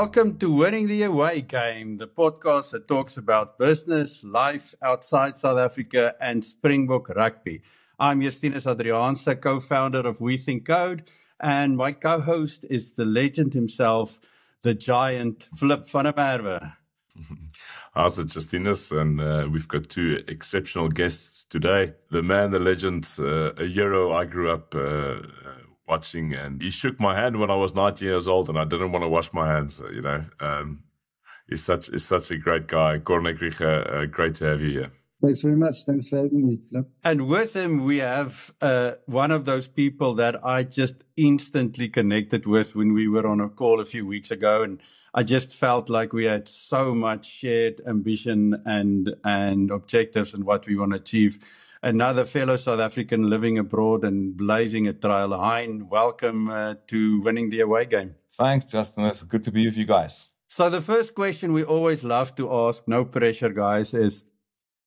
Welcome to Winning the Away Game, the podcast that talks about business, life outside South Africa, and Springbok rugby. I'm Justinus Adriaanse, co-founder of We Think Code, and my co-host is the legend himself, the giant Flip van der Merwe. How's it, Justinus? And we've got two exceptional guests today. The man, the legend, a hero I grew up watching, and he shook my hand when I was 19 years old, and I didn't want to wash my hands. He's such a great guy. Corné Krige, great to have you here. Thanks very much. Thanks for having me, Flip. And with him, we have one of those people that I just instantly connected with when we were on a call a few weeks ago, and I just felt like we had so much shared ambition and objectives and what we want to achieve. Another fellow South African living abroad and blazing a trail. Hein, welcome to Winning the Away Game. Thanks, Justin. It's good to be with you guys. So the first question we always love to ask, no pressure, guys, is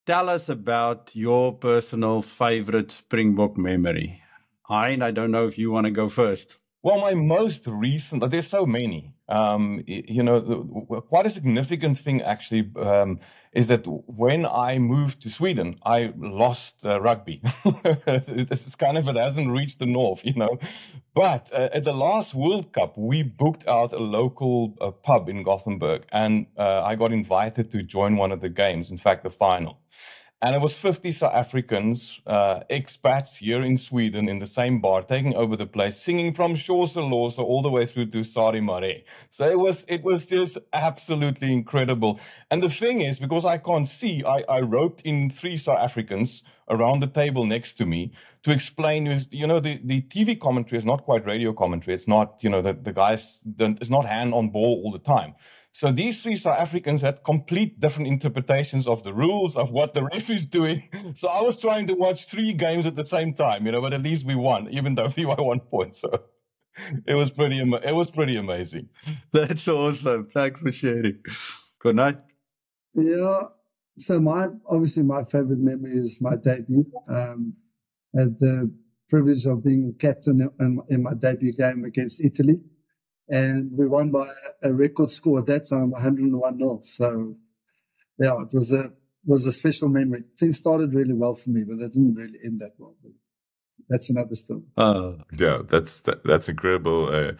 tell us about your personal favorite Springbok memory. Hein, I don't know if you want to go first. Well, my most recent, there's so many. Quite a significant thing actually is that when I moved to Sweden, I lost rugby. This is kind of, it hasn't reached the north, But at the last World Cup, we booked out a local pub in Gothenburg, and I got invited to join one of the games, in fact, the final. And it was 50 South Africans, expats here in Sweden in the same bar, taking over the place, singing from Xhosa Losa all the way through to Sari Mare. So it was just absolutely incredible. And the thing is, because I can't see, I roped in 3 South Africans around the table next to me to explain, the TV commentary is not quite radio commentary. It's not, the guys, it's not hand on ball all the time. So these 3 South Africans had complete different interpretations of the rules, of what the ref is doing. So I was trying to watch 3 games at the same time, but at least we won, even though we won 1 point. So it was pretty amazing. That's awesome. Thanks for sharing. Good night. Yeah. So my favorite memory is my debut. I had the privilege of being captain in my debut game against Italy. And we won by a record score at that time, 101-0. So, yeah, it was a special memory. Things started really well for me, but they didn't really end that well. But that's another story. Yeah, that's incredible.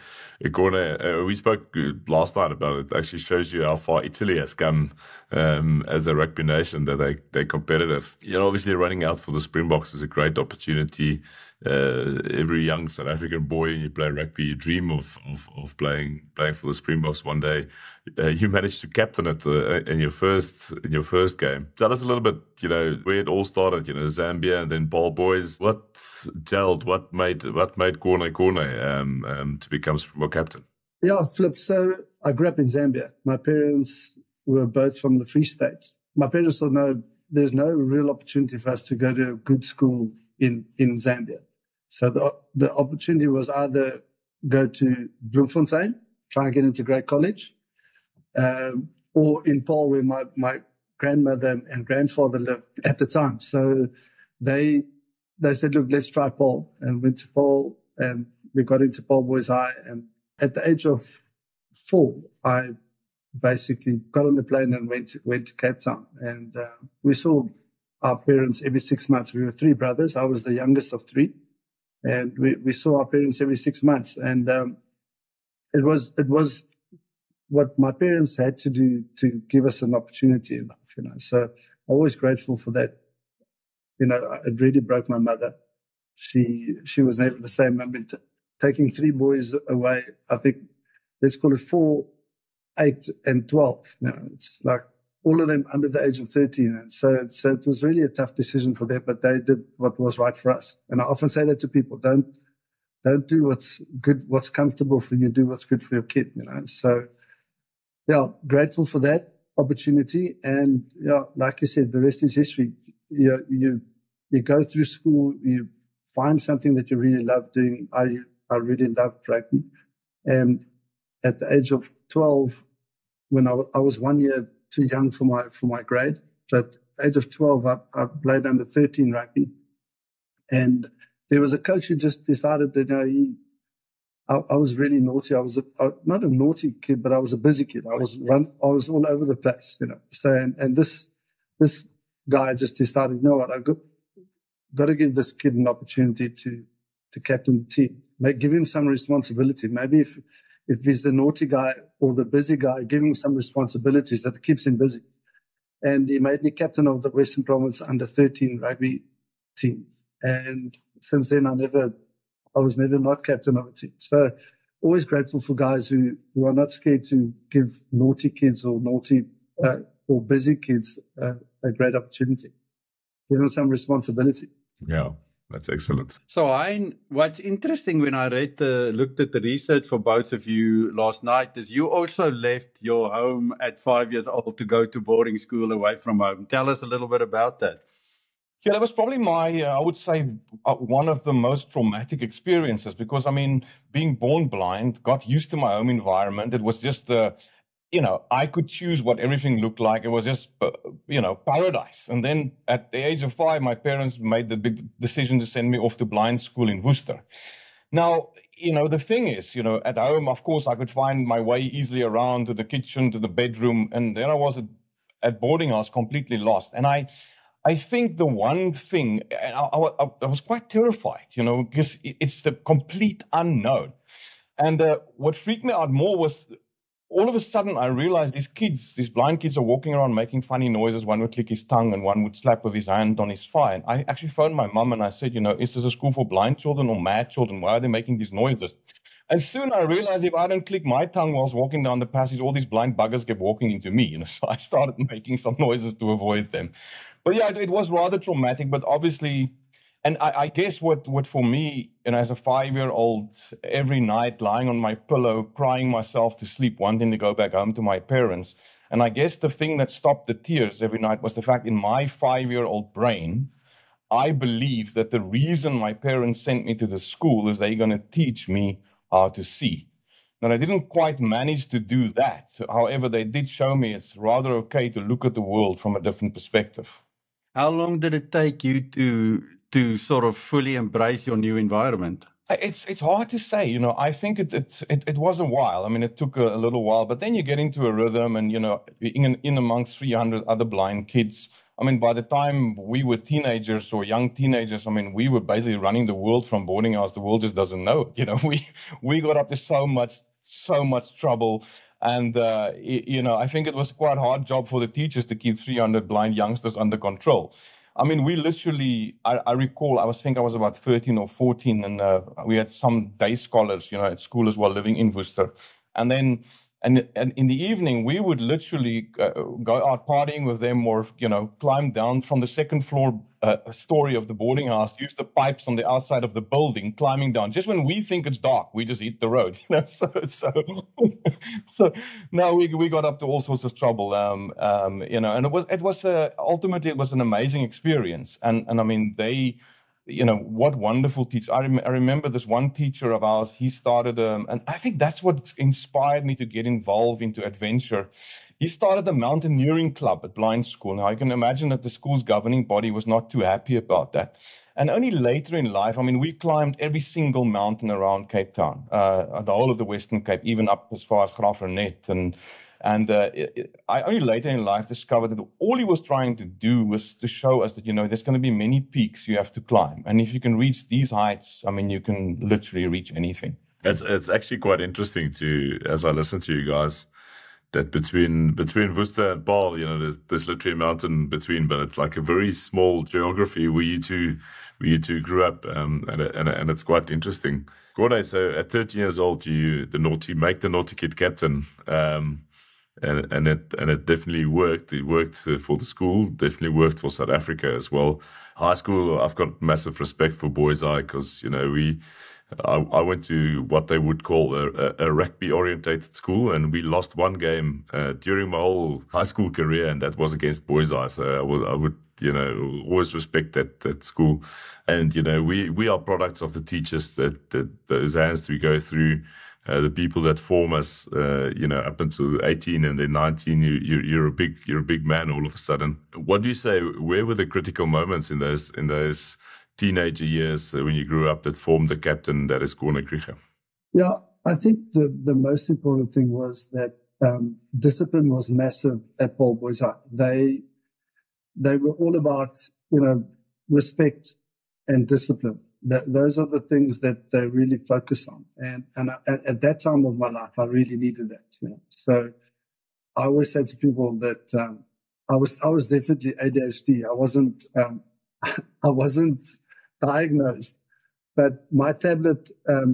Corné, we spoke last night about it. Actually shows you how far Italy has come as a rugby nation, that they're competitive. Obviously running out for the Springboks is a great opportunity. Every young South African boy, you play rugby, you dream of playing for the Springboks one day. You managed to captain it in your first game. Tell us a little bit, where it all started. Zambia and then Paul Boys. What gelled? What made Corné to become Springbok captain? Yeah, Flip. So I grew up in Zambia. My parents were both from the Free State. My parents thought, no, there's no real opportunity for us to go to a good school in Zambia. So the opportunity was either go to Bloemfontein, try and get into Great College, or in Paarl, where my grandmother and grandfather lived at the time. So they said, look, let's try Paarl, and went to Paarl, and we got into Paarl Boys High. And at the age of 4, I basically got on the plane and went to Cape Town. And we saw our parents every 6 months. We were 3 brothers. I was the youngest of 3. And we saw our parents every 6 months. And it was what my parents had to do to give us an opportunity in life, So I'm always grateful for that. It really broke my mother. She was never the same. I mean, taking 3 boys away, I think, let's call it 4, 8, and 12. It's like all of them under the age of 13. And so it was really a tough decision for them, but they did what was right for us. And I often say that to people, don't do what's good, what's comfortable for you, do what's good for your kid, So, yeah, grateful for that opportunity. And, yeah, like you said, the rest is history. You go through school, you find something that you really love doing. I really loved rugby. And at the age of 12, when I was 1 year too young for my grade. So at the age of 12, I played under 13 rugby. And there was a coach who just decided that I was really naughty. I was not a naughty kid, but I was a busy kid. I was all over the place, So and this guy just decided, you know what, I got to give this kid an opportunity to captain the team. Give him some responsibility. Maybe if he's the naughty guy or the busy guy, give him some responsibilities that keeps him busy. And he made me captain of the Western Province under-13 rugby team. And since then, I was never not captain of a team. So always grateful for guys who are not scared to give naughty kids or or busy kids a great opportunity. Give them some responsibility. Yeah, that's excellent. So, what's interesting when I looked at the research for both of you last night is you also left your home at 5 years old to go to boarding school away from home. Tell us a little bit about that. Yeah, that was probably I would say, one of the most traumatic experiences because, being born blind, got used to my home environment. It was just, I could choose what everything looked like. It was just, paradise. And then at the age of 5, my parents made the big decision to send me off to blind school in Worcester. Now, the thing is, at home, of course, I could find my way easily around to the kitchen, to the bedroom. And there I was at boarding house, completely lost. And I think the one thing, I was quite terrified, because it's the complete unknown. And what freaked me out more was all of a sudden I realized these blind kids are walking around making funny noises. One would click his tongue and one would slap with his hand on his thigh. And I actually phoned my mum and I said, is this a school for blind children or mad children? Why are they making these noises? And soon I realized if I don't click my tongue whilst walking down the passage, all these blind buggers kept walking into me. So I started making some noises to avoid them. But yeah, it was rather traumatic, but obviously, and I guess what for me, as a 5-year-old, every night lying on my pillow, crying myself to sleep, wanting to go back home to my parents. And I guess the thing that stopped the tears every night was the fact in my 5-year-old brain, I believe that the reason my parents sent me to the school is they're going to teach me how to see. Now, I didn't quite manage to do that. However, they did show me it's rather okay to look at the world from a different perspective. How long did it take you to sort of fully embrace your new environment? It's hard to say. I think it was a while. It took a little while, but then you get into a rhythm and, in amongst 300 other blind kids. By the time we were teenagers or young teenagers, we were basically running the world from boarding house. The world just doesn't know it. We got up to so much trouble. And, I think it was quite a hard job for the teachers to keep 300 blind youngsters under control. We literally, I recall, I was about 13 or 14, and we had some day scholars, at school as well, living in Worcester. And then, and in the evening, we would literally go out partying with them or, climb down from the second floor story of the boarding house, use the pipes on the outside of the building, climbing down. Just when we think it's dark, we just hit the road. So now we got up to all sorts of trouble. And it was ultimately it was an amazing experience. And they. What wonderful teachers. I remember this one teacher of ours, he started, and I think that's what inspired me to get involved into adventure. He started a mountaineering club at blind school. Now, I can imagine that the school's governing body was not too happy about that. And only later in life, we climbed every single mountain around Cape Town, the whole of the Western Cape, even up as far as Graaff-Reinet. And I only later in life discovered that all he was trying to do was to show us that, there's going to be many peaks you have to climb. And if you can reach these heights, you can literally reach anything. It's actually quite interesting as I listen to you guys, that between Worcester and Paarl, there's literally a mountain between, but it's like a very small geography where you two grew up, and it's quite interesting. Gordon, so at 13 years old, make the naughty kid captain. And it definitely worked. It worked for the school, definitely worked for South Africa as well. High school, I've got massive respect for Boys Eye because, I went to what they would call a rugby-orientated school, and we lost one game during my whole high school career, and that was against Boys Eye. So I would always respect that school. And, we are products of the teachers that those hands we go through. The people that form us, up until 18 and then 19, you're a big man all of a sudden. What do you say? Where were the critical moments in those teenager years when you grew up that formed the captain that is Gordon Krige? Yeah, I think the most important thing was that discipline was massive at Paul Boys High. They were all about, respect and discipline. Those are the things that they really focus on. And at that time of my life, I really needed that. So I always say to people that I was definitely ADHD. I wasn't diagnosed, but my tablet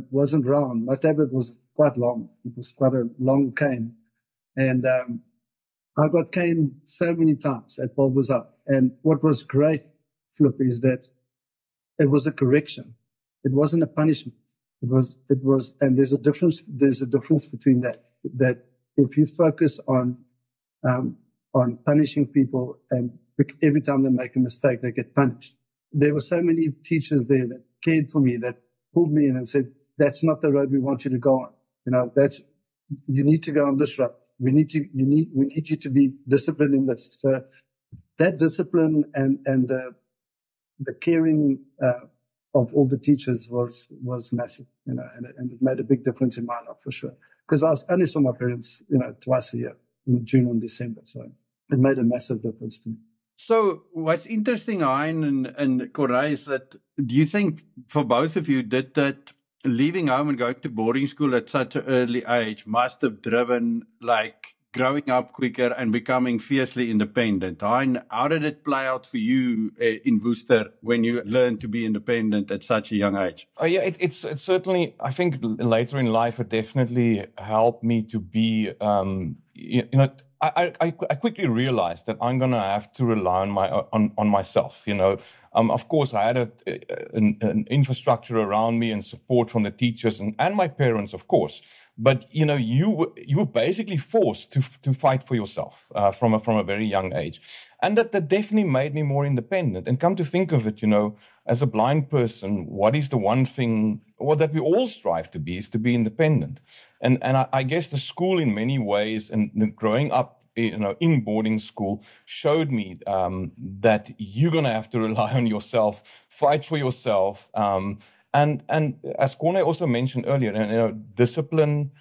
wasn't round. My tablet was quite long. It was quite a long cane, and I got caned so many times at Paul Boys High. And what was great, Flip, is that it was a correction. It wasn't a punishment. It was, and there's a difference between that. That if you focus on punishing people, and every time they make a mistake, they get punished. There were so many teachers there that cared for me, that pulled me in and said, "That's not the road we want you to go on. You need to go on this road. We need you to be disciplined in this." So that discipline and the caring of all the teachers was massive, and it made a big difference in my life for sure. Because I only saw my parents, twice a year, in June and December. So it made a massive difference to me. So what's interesting, Hein and Corneille, is that, do you think for both of you did that leaving home and going to boarding school at such an early age must have driven growing up quicker and becoming fiercely independent? Hein, how did it play out for you in Worcester when you learned to be independent at such a young age? Oh yeah, it's certainly, I think later in life it definitely helped me to be, I quickly realized that I'm going to have to rely on myself. Of course, I had an infrastructure around me and support from the teachers and my parents, of course. But you were basically forced to fight for yourself from a very young age, and that definitely made me more independent. And come to think of it, as a blind person, what is the one thing, that we all strive to be, is to be independent. And I guess the school, in many ways, and growing up, in boarding school, showed me that you're going to have to rely on yourself, fight for yourself. And as Corne also mentioned earlier, discipline,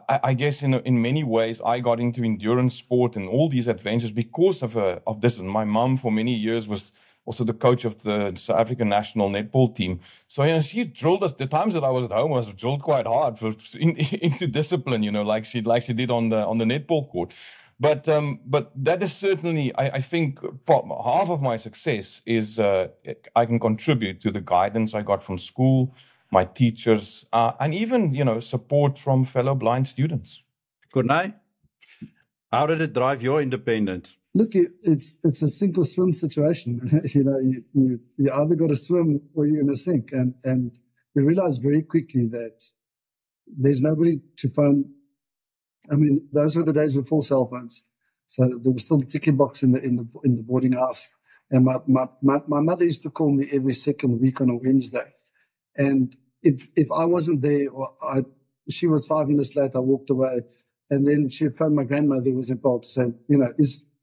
I guess, in many ways, I got into endurance sport and all these adventures because of this. And my mom, for many years, was also the coach of the South African national netball team. So, she drilled us. The times that I was at home, I was drilled quite hard into discipline, like she did on the netball court. But that is certainly, I think, half of my success is I can contribute to the guidance I got from school, my teachers, and even, support from fellow blind students. Corneille, how did it drive your independence? Look, it's a sink or swim situation. You either got to swim or you're going to sink. And we realized very quickly that there's nobody to phone. I mean, those were the days before cell phones, so there was still the ticket box in the boarding house. And my mother used to call me every second week on a Wednesday, and if I wasn't there, or she was 5 minutes late, I walked away, and then she phoned my grandmother, who was in Paul, to say,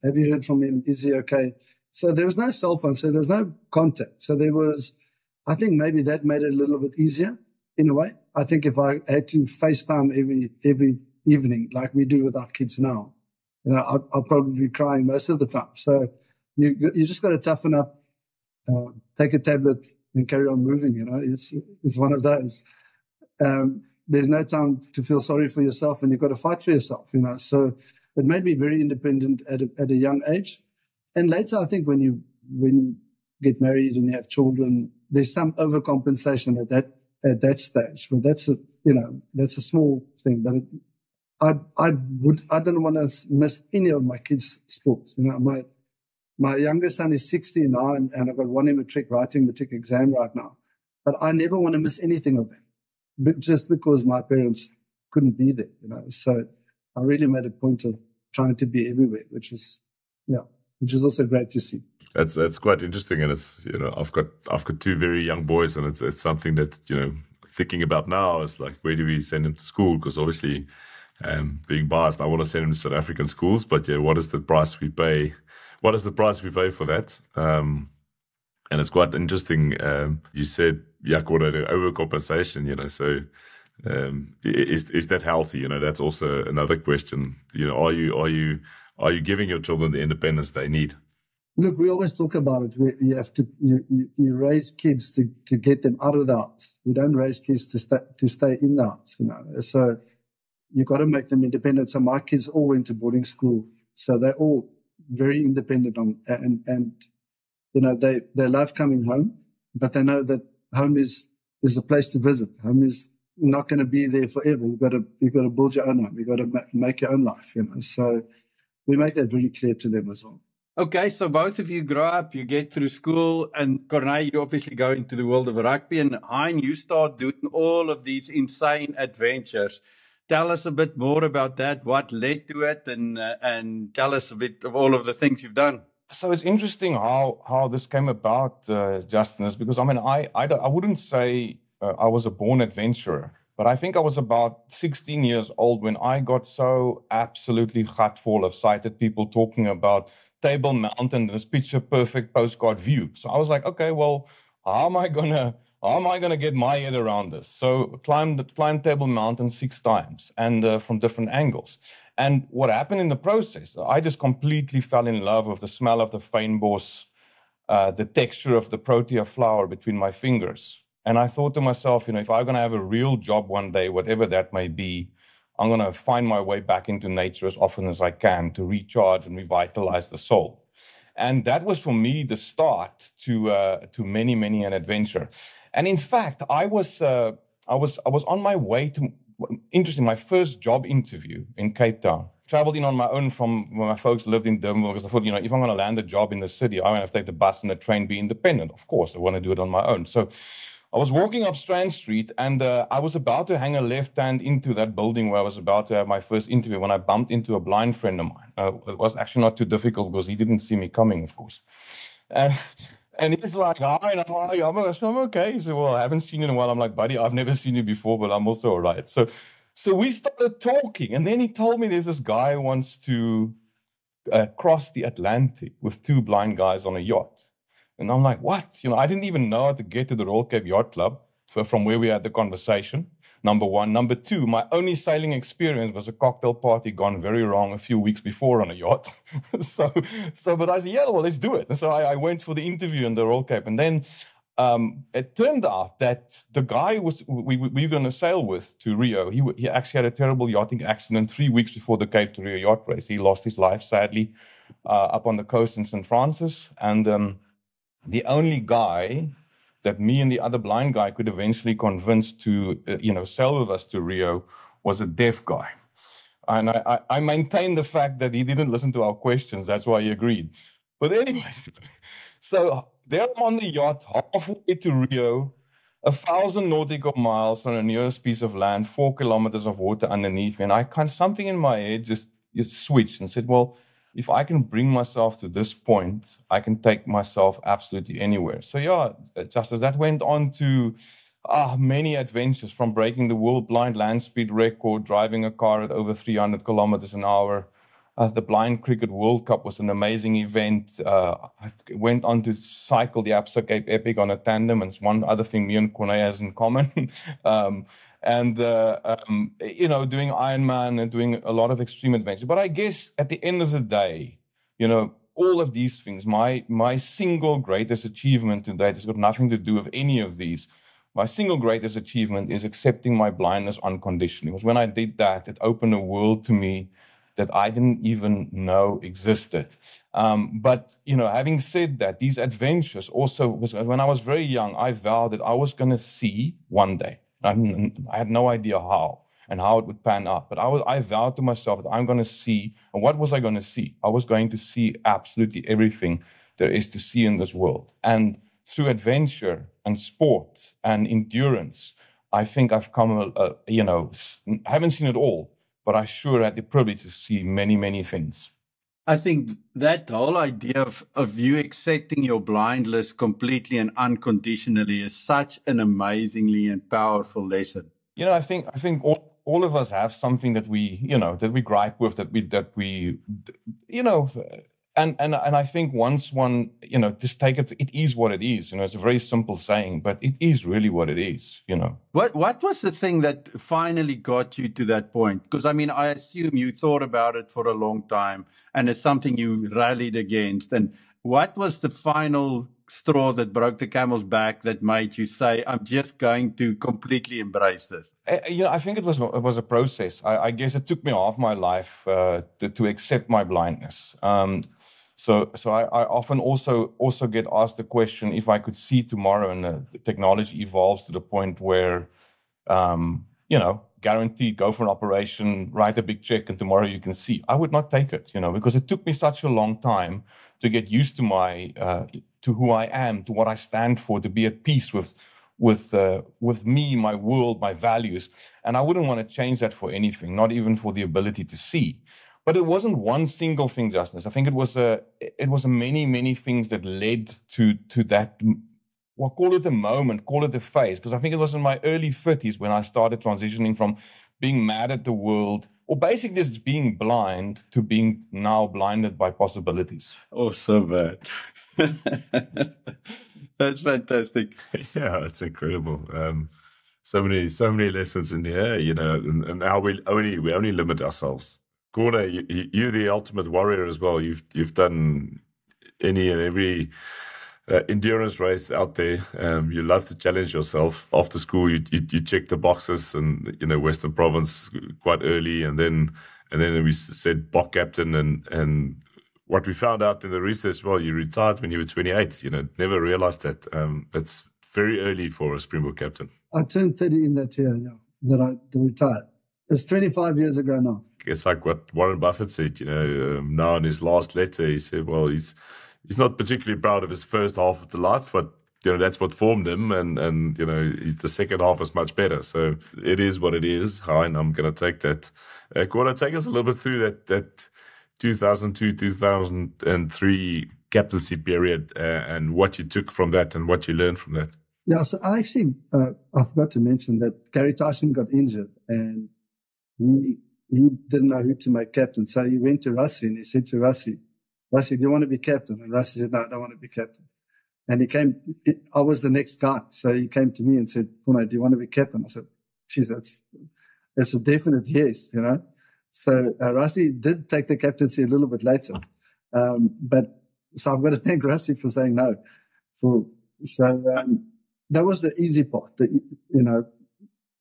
have you heard from him? Is he okay? So there was no cell phone, so there was no contact. So I think maybe that made it a little bit easier in a way. I think if I had to FaceTime every evening like we do with our kids now, I'll probably be crying most of the time. So you just got to toughen up, take a tablet and carry on moving. It's one of those. There's no time to feel sorry for yourself, and you've got to fight for yourself. So it made me very independent at a young age. And later, I think when you get married and you have children, there's some overcompensation at that stage. But that's a small thing. But I don't want to miss any of my kids' sports. My youngest son is 16 now, and I've got one in matric, writing matric exam right now. But I never want to miss anything of them, just because my parents couldn't be there. So I really made a point of trying to be everywhere, which is also great to see. That's quite interesting, and it's I've got two very young boys, and it's something that thinking about now is like, where do we send them to school? Because obviously, being biased, I want to send them to South African schools, but what is the price we pay? What is the price we pay for that? And it's quite interesting. You said, Corne, overcompensation. So Is that healthy? You know, that's also another question. You know, are you giving your children the independence they need? Look, we always talk about it. You have to you raise kids to get them out of the house. You don't raise kids to stay in the house. You know, so you got to make them independent. So my kids all went to boarding school, so they're all very independent. And you know, they love coming home, but they know that home is a place to visit. Home is not going to be there forever. You've got to build your own home. You've got to make your own life. You know, so we make that very clear to them as well. Okay, so both of you grow up, you get through school, and Corneille, you obviously go into the world of rugby, and Hein, you start doing all of these insane adventures. Tell us a bit more about that, what led to it, and tell us a bit of all of the things you've done. So it's interesting how this came about, Justin, is because, I mean, I wouldn't say I was a born adventurer, but I think I was about 16 years old when I got so absolutely full of sighted people talking about Table Mountain, this picture perfect postcard view. So I was like, okay, well, how am I gonna get my head around this? So climbed Table Mountain 6 times and from different angles. And what happened in the process, I just completely fell in love with the smell of the fynbos, the texture of the protea flower between my fingers. And I thought to myself, you know, if I'm going to have a real job one day, whatever that may be, I'm going to find my way back into nature as often as I can to recharge and revitalize the soul. And that was for me the start to many an adventure. And in fact, I was on my way to, interesting, my first job interview in Cape Town. Traveled in on my own from where my folks lived in Durban, because I thought, you know, if I'm going to land a job in the city, I want to have to take the bus and the train, be independent. Of course, I want to do it on my own. So I was walking up Strand Street, and I was about to hang a left hand into that building where I was about to have my first interview when I bumped into a blind friend of mine. It was actually not too difficult because he didn't see me coming, of course. And he's like, hi, and I'm like, I'm okay. He said, well, I haven't seen you in a while. I'm like, buddy, I've never seen you before, but I'm also all right. So we started talking, and then he told me there's this guy who wants to cross the Atlantic with 2 blind guys on a yacht. And I'm like, what? You know, I didn't even know how to get to the Royal Cape Yacht Club from where we had the conversation, number one. Number two, my only sailing experience was a cocktail party gone very wrong a few weeks before on a yacht. But I said, yeah, well, let's do it. And so I went for the interview in the Royal Cape. And then it turned out that the guy we were going to sail with to Rio, he actually had a terrible yachting accident 3 weeks before the Cape to Rio yacht race. He lost his life, sadly, up on the coast in St. Francis. And the only guy that me and the other blind guy could eventually convince to, sail with us to Rio was a deaf guy. And I maintain the fact that he didn't listen to our questions. That's why he agreed. But anyways, so there I'm on the yacht, halfway to Rio, 1,000 nautical miles on the nearest piece of land, 4 kilometers of water underneath me. And something in my head just switched and said, well, if I can bring myself to this point, I can take myself absolutely anywhere. So yeah, just as that went on to many adventures, from breaking the world blind land speed record, driving a car at over 300 kilometers an hour. The Blind Cricket World Cup was an amazing event. I went on to cycle the Absa Cape Epic on a tandem, and it's one other thing me and Corneille has in common. Doing Ironman and doing a lot of extreme adventure. But I guess at the end of the day, all of these things, my single greatest achievement to date has got nothing to do with any of these. My single greatest achievement is accepting my blindness unconditionally. Because when I did that, it opened a world to me that I didn't even know existed. But having said that, these adventures also, when I was very young, I vowed that I was going to see one day. I had no idea how and how it would pan out. But I vowed to myself that I'm going to see. And what was I going to see? I was going to see absolutely everything there is to see in this world. And through adventure and sport and endurance, I think I've come, I haven't seen it all, but I sure had the privilege to see many, many things. I think that whole idea of you accepting your blindness completely and unconditionally is such an amazingly and powerful lesson. I think all of us have something that we gripe with, that we And I think once one, just take it, it is what it is. It's a very simple saying, but it is really what it is, What was the thing that finally got you to that point? Because, I assume you thought about it for a long time, and it's something you rallied against. And what was the final straw that broke the camel's back that made you say, I'm just going to completely embrace this? I think it was a process. I guess it took me half my life to accept my blindness. So I often also get asked the question if I could see tomorrow and the technology evolves to the point where, guaranteed, go for an operation, write a big check, and tomorrow you can see. I would not take it, because it took me such a long time to get used to to who I am, to what I stand for, to be at peace with me, my world, my values. And I wouldn't want to change that for anything, not even for the ability to see. But it wasn't one single thing, Justin. I think it was a many things that led to that. Well, call it a moment, call it a phase, because I think it was in my early 30s when I started transitioning from being mad at the world, or basically just being blind, to being now blinded by possibilities. Oh, so bad. That's fantastic. Yeah, it's incredible. So many lessons in here, and how we only limit ourselves. Gordon, you're the ultimate warrior as well. You've done any and every endurance race out there. You love to challenge yourself. After school, you check the boxes, and Western Province quite early, and then we said BOK captain, and what we found out in the research, well, you retired when you were 28. Never realized that. It's very early for a Springbok captain. I turned 30 in that year, that I retired. It's 25 years ago now. It's like what Warren Buffett said, now in his last letter, he said, well, he's not particularly proud of his first half of the life, but that's what formed him, and the second half is much better. So it is what it is. And I'm going to take that. Gordon, take us a little bit through that 2002, 2003 captaincy period, and what you took from that and what you learned from that. Yeah, so I actually, I forgot to mention that Gary Tyson got injured, and he didn't know who to make captain. So he went to Rassie and he said to Rassie, do you want to be captain? And Rassie said, no, I don't want to be captain. And I was the next guy. So he came to me and said, Pune, do you want to be captain? I said, geez, that's a definite yes, So Rassie did take the captaincy a little bit later. But so I've got to thank Rassie for saying no. That was the easy part,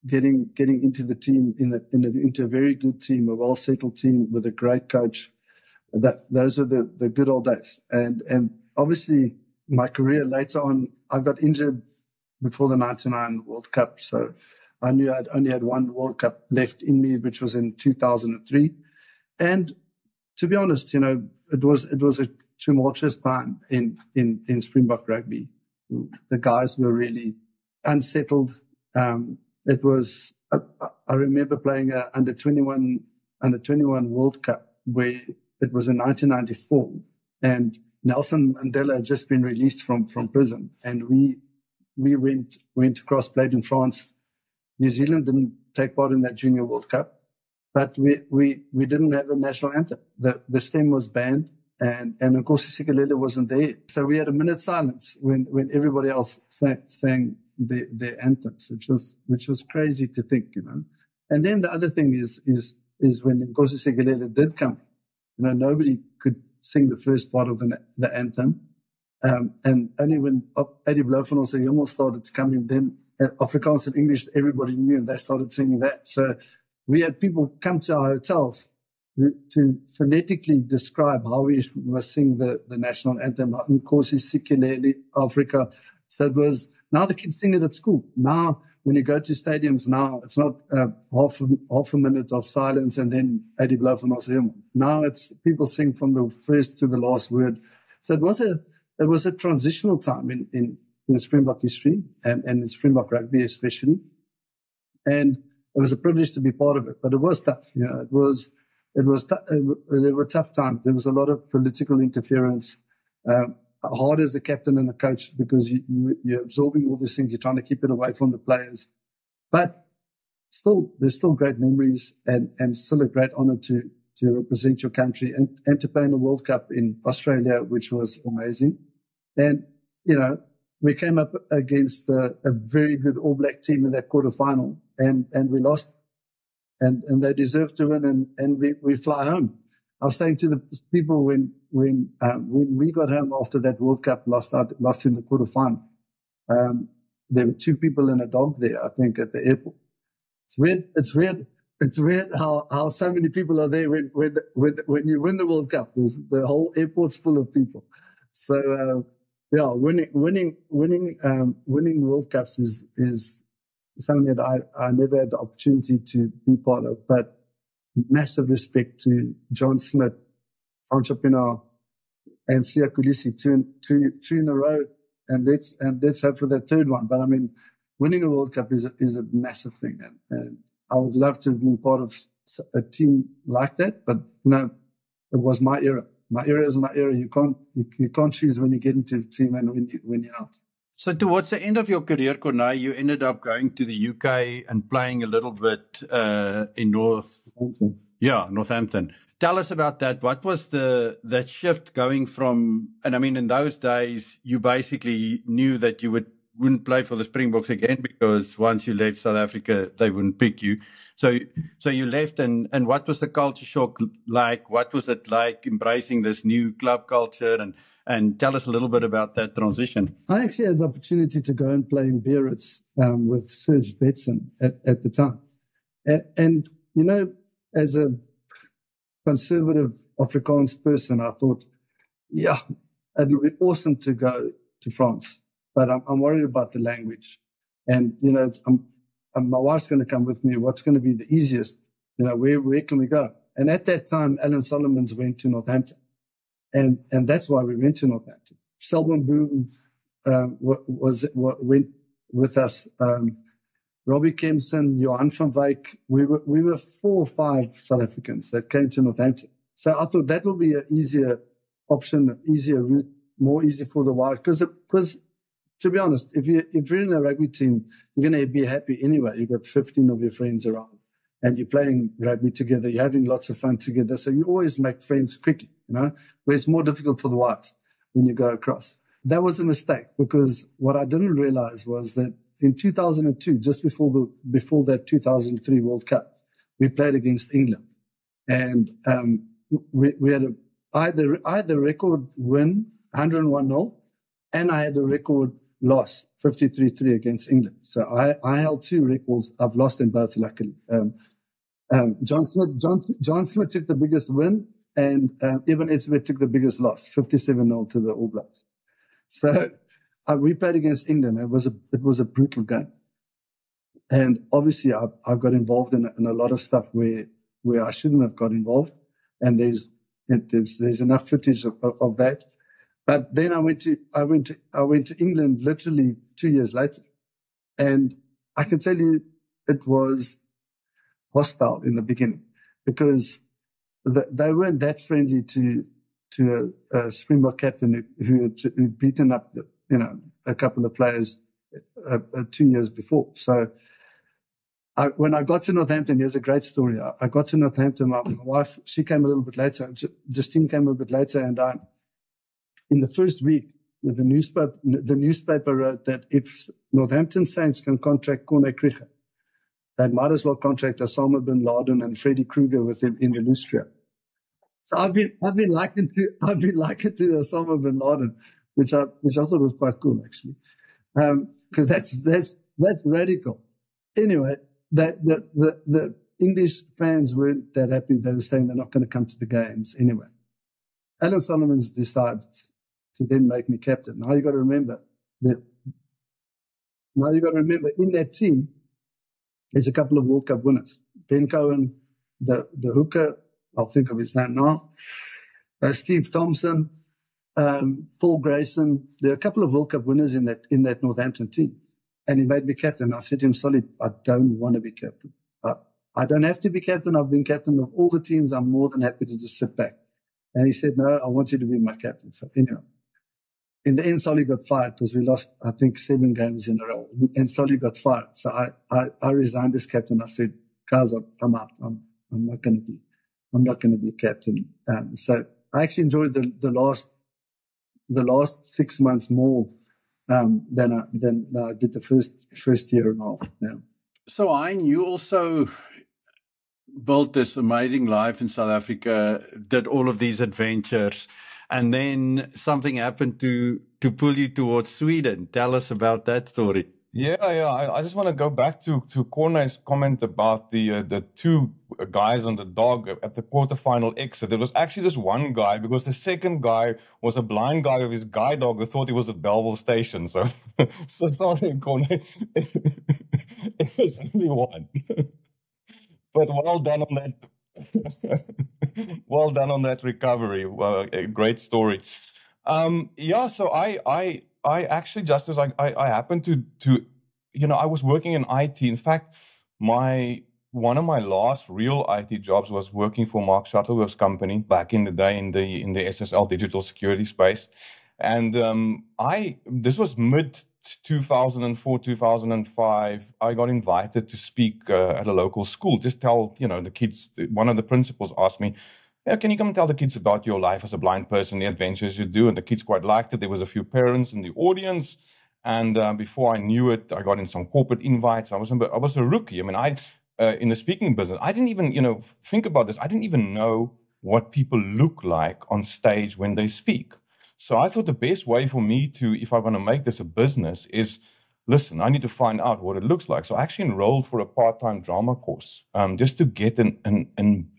getting into the team, into a very good team, a well-settled team with a great coach. Those are the good old days. And obviously my career later on, I got injured before the 99 World Cup. So I knew I'd only had one World Cup left in me, which was in 2003. And to be honest, it was a tumultuous time in Springbok rugby. The guys were really unsettled. It was, I remember playing under 21 World Cup where it was in 1994, and Nelson Mandela had just been released from prison, and we went across, played in France. New Zealand didn't take part in that Junior World Cup, but we didn't have a national anthem. The stem was banned, and Nkosi Sikelel wasn't there. So we had a minute's silence when everybody else sang their anthems, which was crazy to think, And then the other thing is when Nkosi Sikelel did come, nobody could sing the first part of the anthem. And only when Eddie Blaufunnels and Jongel started coming, then Afrikaans and English, everybody knew, and they started singing that. So we had people come to our hotels to phonetically describe how we must sing the national anthem, Nkosi Sikelel, Africa. So it was, now the kids sing it at school. Now, when you go to stadiums now, it's not half a minute of silence and then Eddie Blaufunnels hymn. Now it's people sing from the first to the last word. So it was a transitional time in Springbok history and in Springbok rugby especially. And it was a privilege to be part of it, but it was tough. There were tough times. There was a lot of political interference. Hard as a captain and a coach, because you're absorbing all these things. You're trying to keep it away from the players. But still, there's still great memories and still a great honor to to represent your country and to play in the World Cup in Australia, which was amazing. And, we came up against a very good All Black team in that quarterfinal, and we lost, and they deserved to win, and we fly home. I was saying to the people when we got home after that World Cup, lost in the quarterfinal. There were 2 people and a dog there, I think, at the airport. It's weird how so many people are there when you win the World Cup. The whole airport's full of people. So winning World Cups is something that I never had the opportunity to be part of. But massive respect to John Smith, Francois Pienaar, and Siya Kolisi, two in a row, and let's hope for that third one. But I mean, winning a World Cup is a massive thing, and I would love to have been part of a team like that. But it was my era. My era is my era. You can't choose when you get into the team and when you're out. So towards the end of your career, Corneille, you ended up going to the UK and playing a little bit in Northampton. Tell us about that. What was that shift going from? And I mean, in those days, you basically knew that you wouldn't play for the Springboks again, because once you left South Africa, they wouldn't pick you. So you left, and what was the culture shock like? What was it like embracing this new club culture? And tell us a little bit about that transition. I actually had the opportunity to go and play in Biarritz with Serge Betsen at the time. And as a conservative Afrikaans person, I thought, it would be awesome to go to France. But I'm worried about the language. And, my wife's going to come with me. What's going to be the easiest? Where can we go? And at that time, Alan Solomons went to Northampton. And that's why we went to Northampton. Selborne Boom went with us. Robbie Kempson, Johan van Wyk. We were 4 or 5 South Africans that came to Northampton. So I thought that will be an easier option, easier route, more easy for the wife. Because to be honest, if you're in a rugby team, you're going to be happy anyway. You've got 15 of your friends around, and you're playing rugby together. You're having lots of fun together. So you always make friends quickly, where it's more difficult for the wives when you go across. That was a mistake, because what I didn't realize was that in 2002, just before that 2003 World Cup, we played against England, and we had I had the record win 101-0, and I had a record loss 53-3 against England. So I held 2 records. I've lost them both, luckily. John Smith took the biggest win, and Evan Etzebeth took the biggest loss, 57-0 to the All Blacks. So we played against England. It was a brutal game, and obviously I got involved in a lot of stuff where I shouldn't have got involved, and there's enough footage of that. But then I went to England literally 2 years later, and I can tell you it was hostile in the beginning, because they weren't that friendly to a Springbok captain who had beaten up a couple of players 2 years before. So when I got to Northampton, here's a great story. I got to Northampton. My wife, she came a little bit later. Justine came a bit later, and in the first week, the newspaper wrote that if Northampton Saints can contract Corne Krige, they might as well contract Osama bin Laden and Freddy Krueger with him in the Lustria. So I've been likened to Osama bin Laden, which I thought was quite cool, actually, because that's radical. Anyway, the English fans weren't that happy. They were saying they're not going to come to the games anyway. Alan Solomons decided to then make me captain. Now you got to remember in that team, there's a couple of World Cup winners. Ben Cohen, the hooker, I'll think of his name now. Steve Thompson, Paul Grayson. There are a couple of World Cup winners in that Northampton team. And he made me captain. I said to him, Solly, I don't want to be captain. I don't have to be captain. I've been captain of all the teams. I'm more than happy to just sit back. And he said, no, I want you to be my captain. So anyway, in the end, Solly got fired because we lost, I think, 7 games in a row. And Solly got fired. So I resigned as captain. I said, guys, I'm out. I'm not going to be. I'm not going to be captain. So I actually enjoyed the last 6 months more than I did the first year and a half. Yeah. So, Hein, you also built this amazing life in South Africa, did all of these adventures, and then something happened to pull you towards Sweden. Tell us about that story. Yeah. I just want to go back to Corne's comment about the two guys on the dog at the quarterfinal exit. There was actually this one guy, because the second guy was a blind guy with his guide dog who thought he was at Belleville Station. So, so sorry, Corne. It was only one. But well done on that. Well done on that recovery. Well, a great story. So I actually, Justice, I happened to, I was working in IT. In fact, one of my last real IT jobs was working for Mark Shuttleworth's company back in the day in the SSL digital security space. And this was mid 2004, 2005, I got invited to speak at a local school. Just tell, the kids, one of the principals asked me, can you come and tell the kids about your life as a blind person, the adventures you do? And the kids quite liked it. There was a few parents in the audience. And before I knew it, I got in some corporate invites. I was a rookie. I mean, in the speaking business, I didn't even, think about this. I didn't even know what people look like on stage when they speak. So I thought the best way for me to, if I want to make this a business, is, listen, I need to find out what it looks like. So I actually enrolled for a part-time drama course, just to get an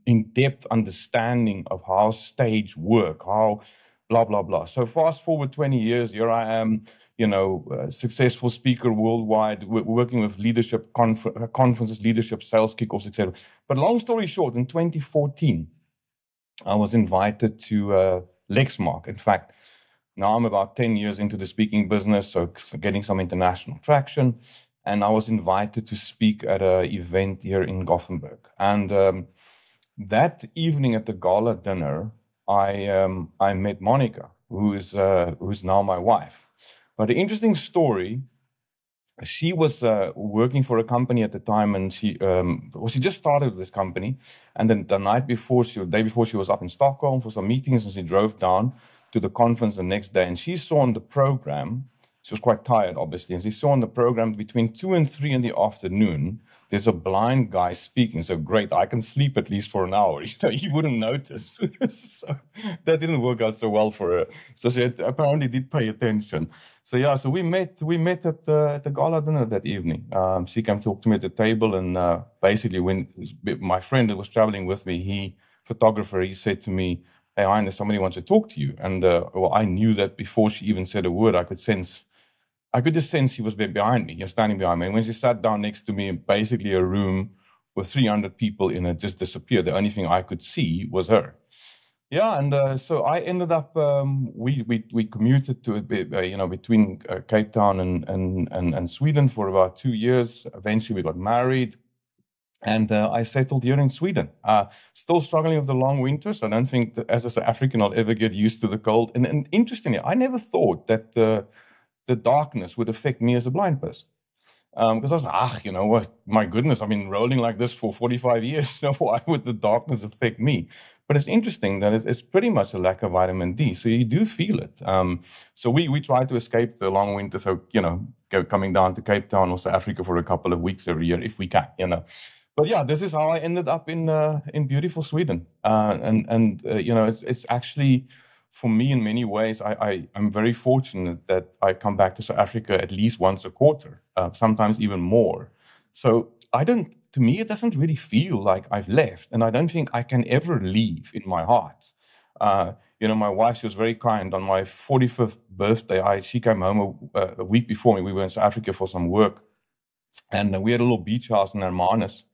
in-depth understanding of how stage work, how blah, blah, blah. So fast forward 20 years, here I am, a successful speaker worldwide, working with leadership conferences, leadership sales kickoffs, etc. But long story short, in 2014, I was invited to Lexmark. In fact, now I'm about 10 years into the speaking business, so getting some international traction. And I was invited to speak at an event here in Gothenburg. And that evening at the gala dinner, I met Monica, who's now my wife. But the interesting story, she was working for a company at the time, and she just started this company. And then the day before, she was up in Stockholm for some meetings, and she drove down to the conference the next day. And she saw on the program, she was quite tired, obviously, and she saw on the program between 2 and 3 in the afternoon, there's a blind guy speaking. So great, I can sleep at least for an hour. You wouldn't notice. So that didn't work out so well for her. So she apparently did pay attention. So yeah, so we met at the gala dinner that evening. She came to talk to me at the table, and basically when my friend that was traveling with me, photographer, he said to me, "Hey, Hein, somebody wants to talk to you." And I knew that before she even said a word. I could just sense she was behind me, standing behind me. And when she sat down next to me, basically a room with 300 people in it just disappeared. The only thing I could see was her. Yeah, and so I ended up. We commuted to between Cape Town and Sweden for about 2 years. Eventually, we got married. And I settled here in Sweden. Still struggling with the long winters. I don't think that as an African I'll ever get used to the cold. And interestingly, I never thought that the darkness would affect me as a blind person. Because I was like, what? My goodness, I've been rolling like this for 45 years. Why would the darkness affect me? But it's interesting that it's pretty much a lack of vitamin D. So you do feel it. So we try to escape the long winter. So, coming down to Cape Town or South Africa for a couple of weeks every year if we can, But yeah, this is how I ended up in beautiful Sweden. It's actually, for me, in many ways, I'm very fortunate that I come back to South Africa at least once a quarter, sometimes even more. So to me, it doesn't really feel like I've left, and I don't think I can ever leave in my heart. My wife, she was very kind. On my 45th birthday, she came home a week before me. We were in South Africa for some work, and we had a little beach house in Hermanus.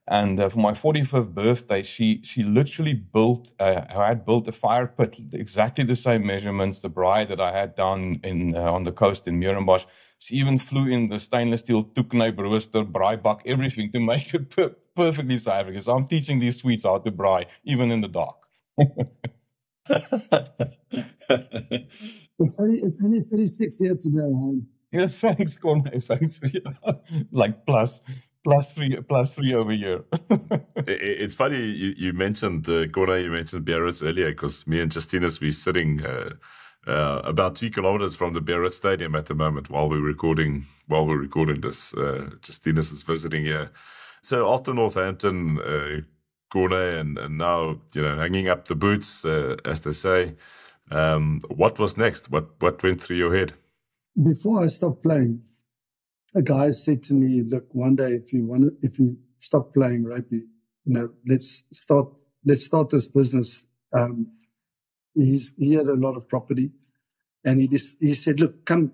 And for my 45th birthday, she literally had built a fire pit, exactly the same measurements, the braai that I had down on the coast in Mierenbosch. She even flew in the stainless steel toeknyp rooster, braaibak, everything to make it perfectly South African. So I'm teaching these Swedes how to braai, even in the dark. It's only 36 here today, Hein. Yeah, thanks, Corne. Thanks. Like plus +3 over here. It's funny you mentioned, Gordon, you mentioned Biarritz earlier, because me and Justinus, we're sitting about 2 kilometers from the Biarritz Stadium at the moment while we're recording this. Justinus is visiting here. So after Northampton, Gordon, and now, hanging up the boots, as they say, what was next? What went through your head? Before I stopped playing, a guy said to me, "Look, one day if you stop playing rugby, let's start this business." He had a lot of property, and he said, "Look, come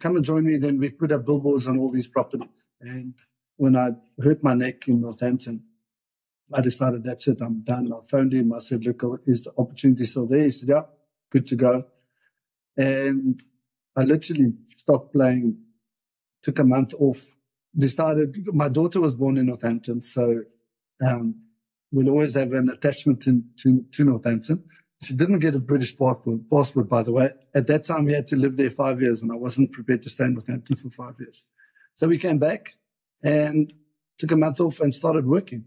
and join me." Then we put up billboards on all these properties. And when I hurt my neck in Northampton, I decided, that's it, I'm done. I phoned him. I said, "Look, is the opportunity still there?" He said, "Yeah, good to go." And I literally stopped playing, took a month off, decided, my daughter was born in Northampton, so we'll always have an attachment to Northampton. She didn't get a British passport, by the way. At that time, we had to live there 5 years, and I wasn't prepared to stay in Northampton for 5 years. So we came back and took a month off and started working,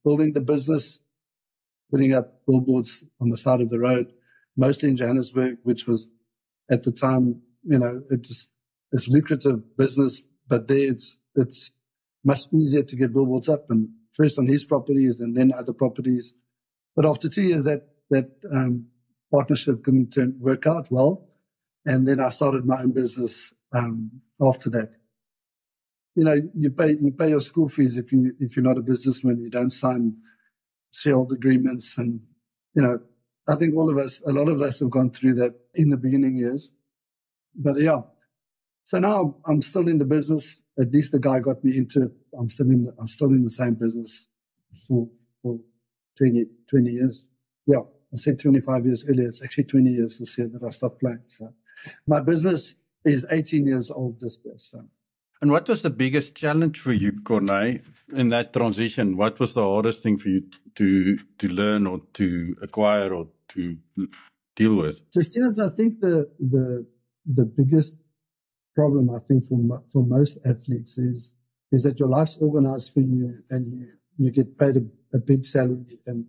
building the business, putting up billboards on the side of the road, mostly in Johannesburg, which was, at the time, it's lucrative business, but there it's much easier to get billboards up, and first on his properties and then other properties. But after 2 years, that partnership didn't work out well, and then I started my own business after that. You pay your school fees if you're not a businessman. You don't sign shareholder agreements, and I think a lot of us have gone through that in the beginning years. But yeah, so now I'm still in the business. At least the guy got me into it. I'm still in the same business for 20 years. Yeah, I said 25 years earlier. It's actually 20 years this year that I stopped playing. So my business is 18 years old this year. So. And what was the biggest challenge for you, Corné, in that transition? What was the hardest thing for you to learn or to acquire or to deal with? Justinus, I think the biggest problem, I think, for most athletes is that your life's organized for you, and you get paid a big salary, and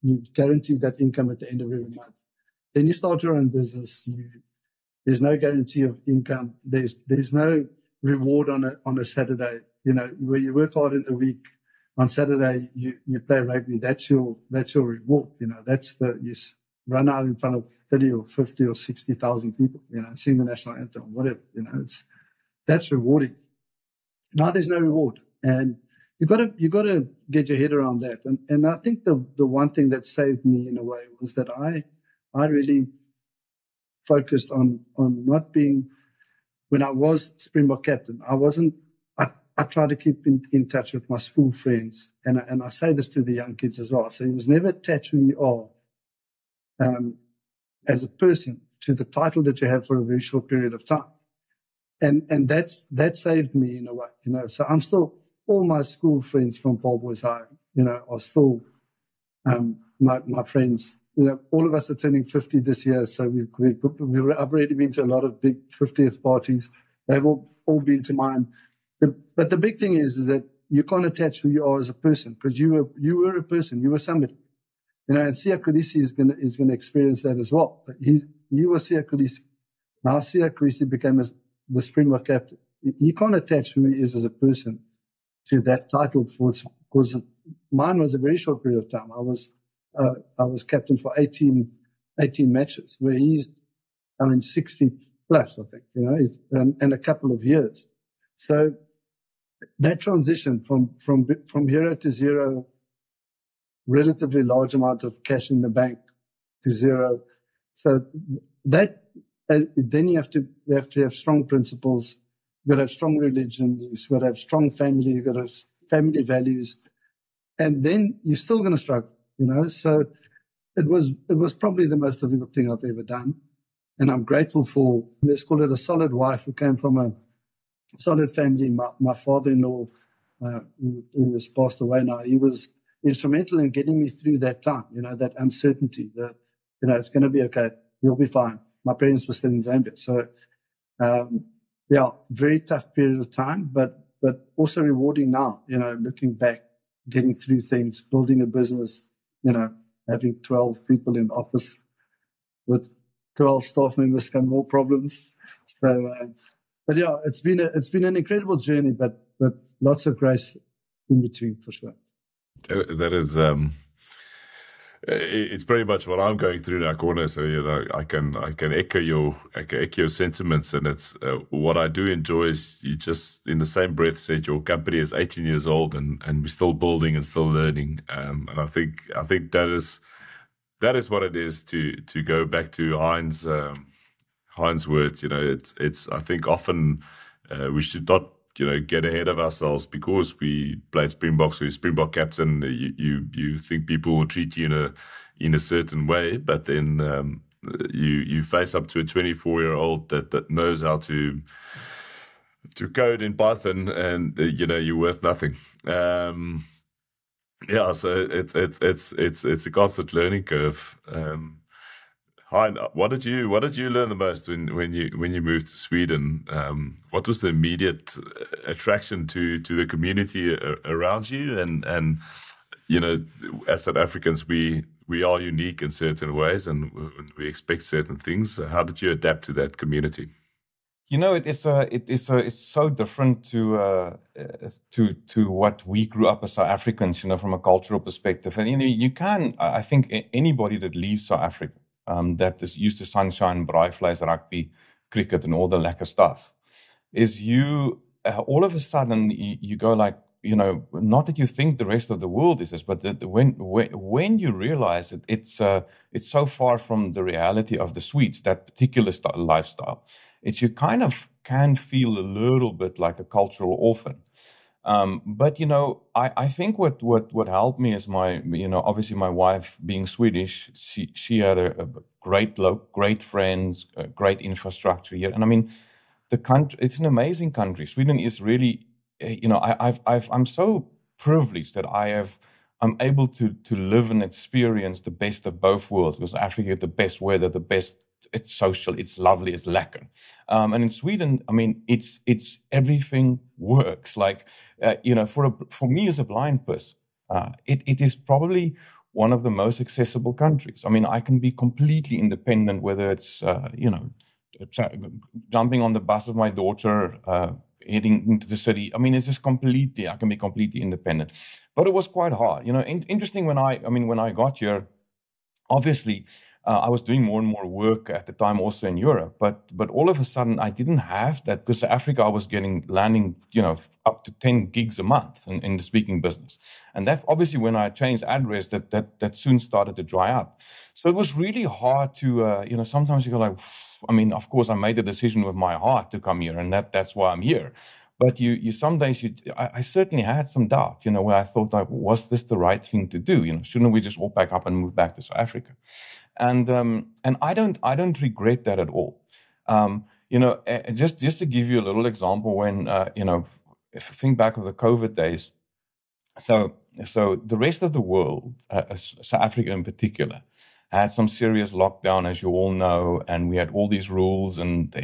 you guarantee that income at the end of every month. Then you start your own business. There's no guarantee of income. There's no reward on a Saturday. Where you work hard in the week, on Saturday you play rugby. That's your reward. You run out in front of 30 or 50 or 60,000 people. Sing the national anthem, whatever. That's rewarding. Now there's no reward, and you got to get your head around that. And I think the one thing that saved me in a way was that I really focused on not being. When I was Springbok captain, I tried to keep in touch with my school friends. And I say this to the young kids as well. So you must never attach who you are as a person to the title that you have for a very short period of time. And that saved me in a way, So I'm still, all my school friends from Paul Boys High, are still my friends. All of us are turning 50 this year, so I've already been to a lot of big 50th parties. They've all been to mine. But the big thing is that you can't attach who you are as a person, because you were a person, you were somebody. And Siya Kolisi is gonna experience that as well. He was Siya Kolisi. Now Siya Kolisi became the Springbok captain. You can't attach who he is as a person to that title because mine was a very short period of time. I was captain for 18 matches, where he's 60 plus, I think, and a couple of years. So that transition from hero to zero, relatively large amount of cash in the bank to zero. So that then you have to have strong principles. You've got to have strong religion. You've got to have strong family. You've got to have family values, and then you're still going to struggle. So it was probably the most difficult thing I've ever done. And I'm grateful for, let's call it, a solid wife who came from a solid family. My father-in-law, who has passed away now, he was instrumental in getting me through that time, that uncertainty, that, it's going to be okay. You'll be fine. My parents were still in Zambia. So, very tough period of time. But but also rewarding now, looking back, getting through things, building a business, having 12 people in office with 12 staff members come more problems. So, but yeah, it's been an incredible journey, but lots of grace in between for sure. That is, it's pretty much what I'm going through now, Corne. So I can echo your sentiments, and it's what I do enjoy is you just in the same breath said your company is 18 years old and we're still building and still learning. And I think that is what it is to go back to Heinz words. It's I think often we should not get ahead of ourselves because we played Springboks, we're Springbok captain. You think people will treat you in a certain way, but then you face up to a 24-year-old that knows how to code in Python, and you're worth nothing. Yeah, so it's a constant learning curve. Hein, what did you learn the most when you moved to Sweden? What was the immediate attraction to the community around you? And as South Africans, we are unique in certain ways, and we expect certain things. How did you adapt to that community? It's so different to what we grew up as South Africans, from a cultural perspective. And I think anybody that leaves South Africa, that is used to sunshine, braaivleis, rugby, cricket, and all the lekker stuff, is you all of a sudden you go like, not that you think the rest of the world is this, but when you realize that it's so far from the reality of the Swedes, that particular lifestyle, you kind of can feel a little bit like a cultural orphan. But I think what helped me is obviously my wife being Swedish, she had a great friends, great infrastructure here, and I mean the country. It's an amazing country. Sweden is really, I'm so privileged that I'm able to live and experience the best of both worlds. Because Africa, the best weather, the best. It's social, it's lovely, it's lekker. And in Sweden, I mean, it's everything works. Like, for me as a blind person, it is probably one of the most accessible countries. I mean, I can be completely independent, whether it's, jumping on the bus with my daughter, heading into the city. I mean, I can be completely independent. But it was quite hard. Interesting when I got here, obviously, I was doing more and more work at the time also in Europe, but all of a sudden I didn't have that, because Africa I was landing up to 10 gigs a month in the speaking business. And that obviously when I changed address, that soon started to dry up. So it was really hard to, sometimes you go like, I mean, of course I made a decision with my heart to come here, and that's why I'm here. But some days I certainly had some doubt, where I thought, like, was this the right thing to do? Shouldn't we just all pack up and move back to South Africa? And I don't regret that at all. Just to give you a little example, when if you think back of the COVID days, so the rest of the world, South Africa in particular, had some serious lockdown, as you all know, and we had all these rules, and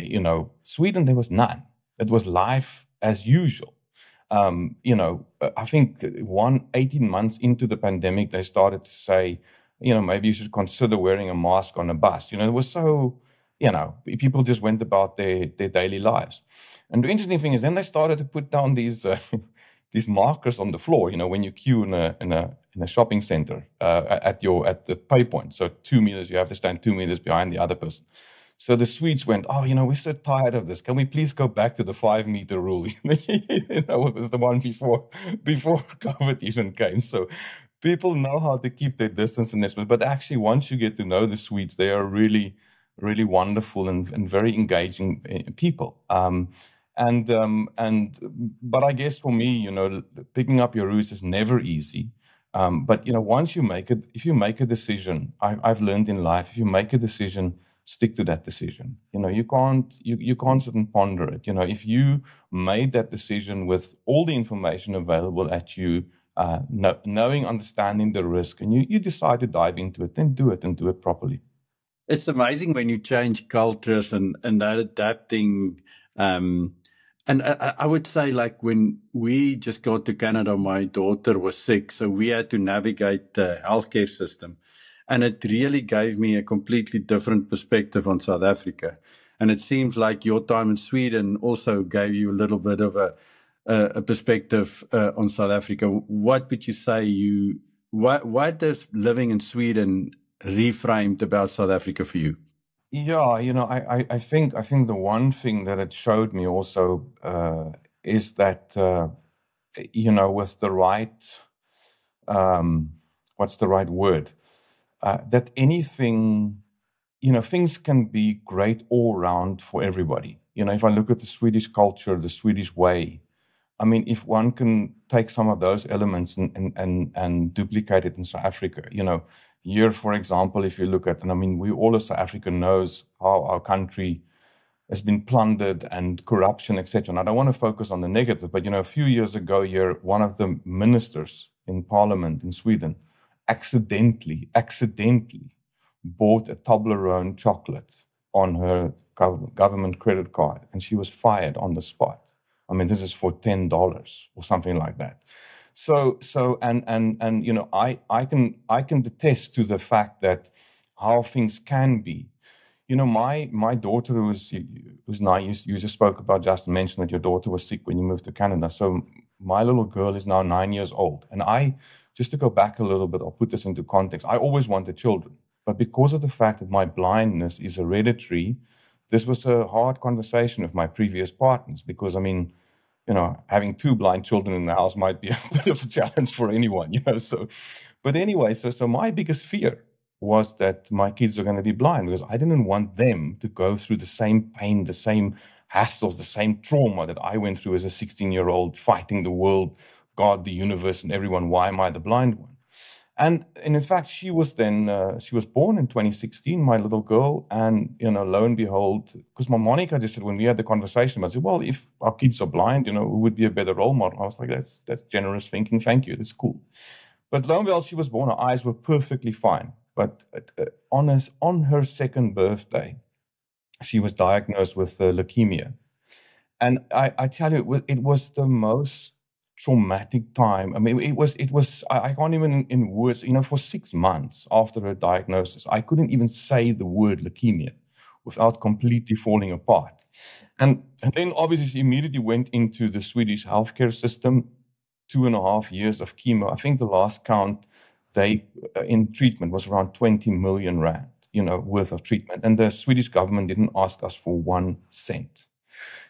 Sweden, there was none. It was life as usual. I think 18 months into the pandemic, they started to say, maybe you should consider wearing a mask on a bus. It was so, people just went about their daily lives. And the interesting thing is, then they started to put down these markers on the floor. When you queue in a shopping center at the pay point. So 2 meters, you have to stand 2 meters behind the other person. So the Swedes went, we're so tired of this. Can we please go back to the 5-meter rule? It was the one before COVID even came. So people know how to keep their distance in this, but actually, once you get to know the Swedes, they are really, really wonderful and very engaging people. But I guess for me, picking up your roots is never easy. But once if you make a decision, I've learned in life, if you make a decision, stick to that decision. You can't sit and ponder it. If you made that decision with all the information available at you, knowing, understanding the risk, and you decide to dive into it, then do it properly. It's amazing when you change cultures and that adapting And I would say, like, when we just got to Canada, my daughter was sick, so we had to navigate the healthcare system. And it really gave me a completely different perspective on South Africa. And it seems like your time in Sweden also gave you a little bit of a perspective on South Africa. What would you say what does living in Sweden reframed about South Africa for you? Yeah, I think the one thing that it showed me also is that with the right what's the right word? That anything, things can be great all around for everybody. If I look at the Swedish culture, the Swedish way, I mean, if one can take some of those elements and duplicate it in South Africa, here, for example, if you look at, and I mean, we all as South Africa knows how our country has been plundered and corruption, etc. And I don't want to focus on the negative, but, a few years ago here, one of the ministers in parliament in Sweden accidentally bought a Toblerone chocolate on her government credit card, and she was fired on the spot. I mean, this is for $10 or something like that. So, and I can attest to the fact that how things can be. My daughter who's 9. You just spoke about, Justin mentioned that your daughter was sick when you moved to Canada. So my little girl is now 9 years old, and just to go back a little bit, I'll put this into context. I always wanted children, but because of the fact that my blindness is hereditary, this was a hard conversation with my previous partners because, I mean, having 2 blind children in the house might be a bit of a challenge for anyone, So, but anyway, so my biggest fear was that my kids are going to be blind because I didn't want them to go through the same pain, the same hassles, the same trauma that I went through as a 16-year-old fighting the world, God, the universe, and everyone. Why am I the blind one? And in fact, she was born in 2016, my little girl. And, lo and behold, because my Monica just said, when we had the conversation, I said, well, if our kids are blind, who would be a better role model? I was like, that's generous thinking. Thank you. That's cool. But lo and behold, she was born. Her eyes were perfectly fine. But on her second birthday, she was diagnosed with leukemia. And I tell you, it was the most traumatic time. I mean, it was, I can't even in words, for 6 months after her diagnosis, I couldn't even say the word leukemia without completely falling apart. And then obviously she immediately went into the Swedish healthcare system, 2.5 years of chemo. I think the last count in treatment was around 20 million rand, worth of treatment. And the Swedish government didn't ask us for 1 cent.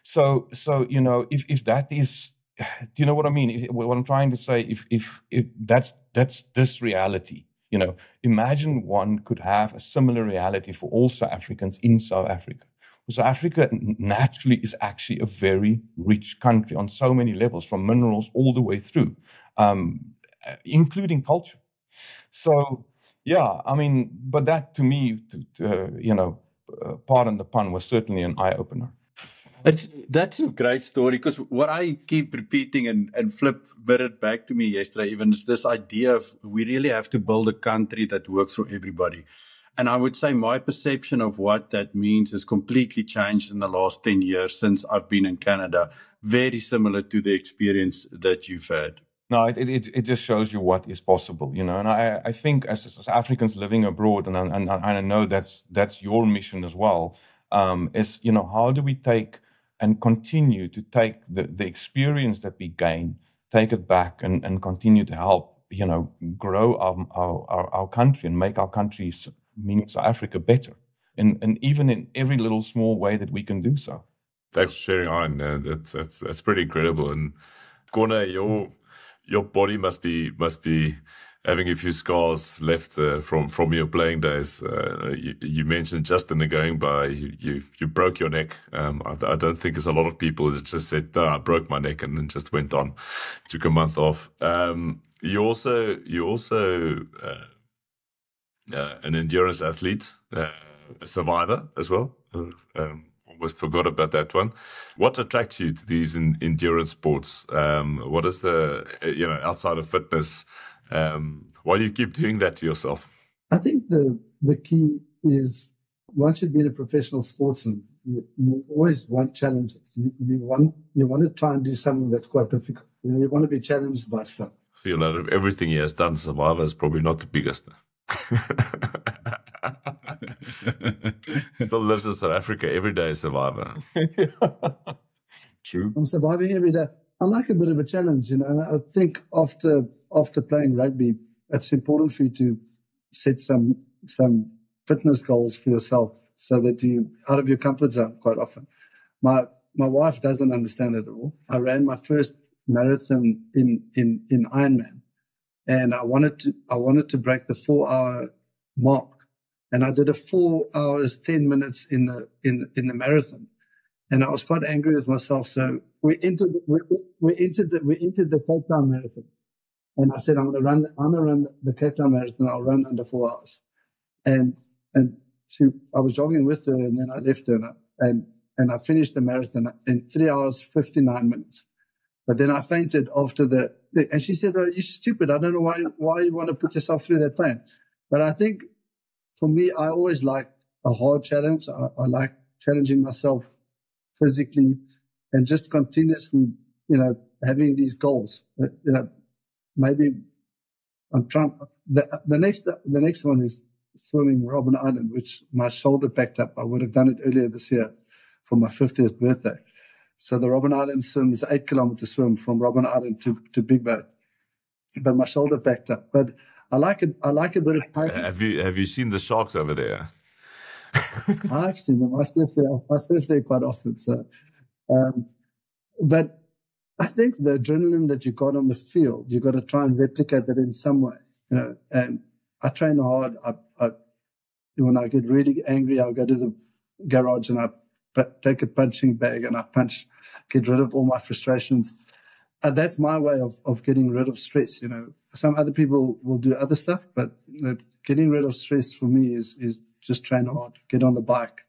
So if that is, do you know what I mean? What I'm trying to say, if that's this reality, imagine one could have a similar reality for all South Africans in South Africa. South Africa naturally is actually a very rich country on so many levels, from minerals all the way through, including culture. So, yeah, I mean, but that to me, pardon the pun, was certainly an eye-opener. That's a great story, because what I keep repeating and Flip mirrored back to me yesterday even is this idea of we really have to build a country that works for everybody. And I would say my perception of what that means has completely changed in the last 10 years since I've been in Canada, very similar to the experience that you've had. No, it just shows you what is possible, and I think as Africans living abroad, and I know that's your mission as well, is, how do we take and continue to take the experience that we gain, take it back and continue to help, grow our country and make our country, meaning South Africa, better. And even in every little small way that we can do so. Thanks for sharing on. That's pretty incredible. And Corne, your body must be having a few scars left from your playing days. You mentioned just in the going by, you broke your neck. I don't think there's a lot of people that just said, no, I broke my neck and then just went on, took a month off. You also an endurance athlete, a survivor as well. Almost forgot about that one. What attracts you to these endurance sports? What is the, outside of fitness, why do you keep doing that to yourself? I think the key is once you've been a professional sportsman, you always want challenges. You want to try and do something that's quite difficult. You want to be challenged by stuff. I feel out of everything he has done, Survivor is probably not the biggest. Still lives in South Africa every day, Survivor. True. I'm surviving every day. I like a bit of a challenge, I think after playing rugby, it's important for you to set some fitness goals for yourself so that you out of your comfort zone quite often. My wife doesn't understand it at all. I ran my first marathon in Ironman, and I wanted to break the 4-hour mark, and I did a 4 hours 10 minutes in the marathon, and I was quite angry with myself. So we entered the Cape Town Marathon, and I said I'm gonna run the Cape Town Marathon. I'll run under 4 hours, and I was jogging with her, and then I left her, and I finished the marathon in 3 hours 59 minutes. But then I fainted after and she said, "Oh, you're stupid. I don't know why you want to put yourself through that pain." But I think for me, I always like a hard challenge. I like challenging myself physically and just continuously, having these goals. Maybe I'm trying. The next one is swimming Robben Island, which my shoulder packed up. I would have done it earlier this year for my 50th birthday. So the Robben Island swim is 8 kilometer swim from Robben Island to Big Bay. But my shoulder packed up. But I like a bit of hiking. Have you seen the sharks over there? I've seen them. I surf there quite often. So, but I think the adrenaline that you got on the field, you got to try and replicate that in some way. And I train hard. When I get really angry, I'll go to the garage and I take a punching bag and I get rid of all my frustrations. That's my way of getting rid of stress. Some other people will do other stuff, but getting rid of stress for me is just train hard, get on the bike,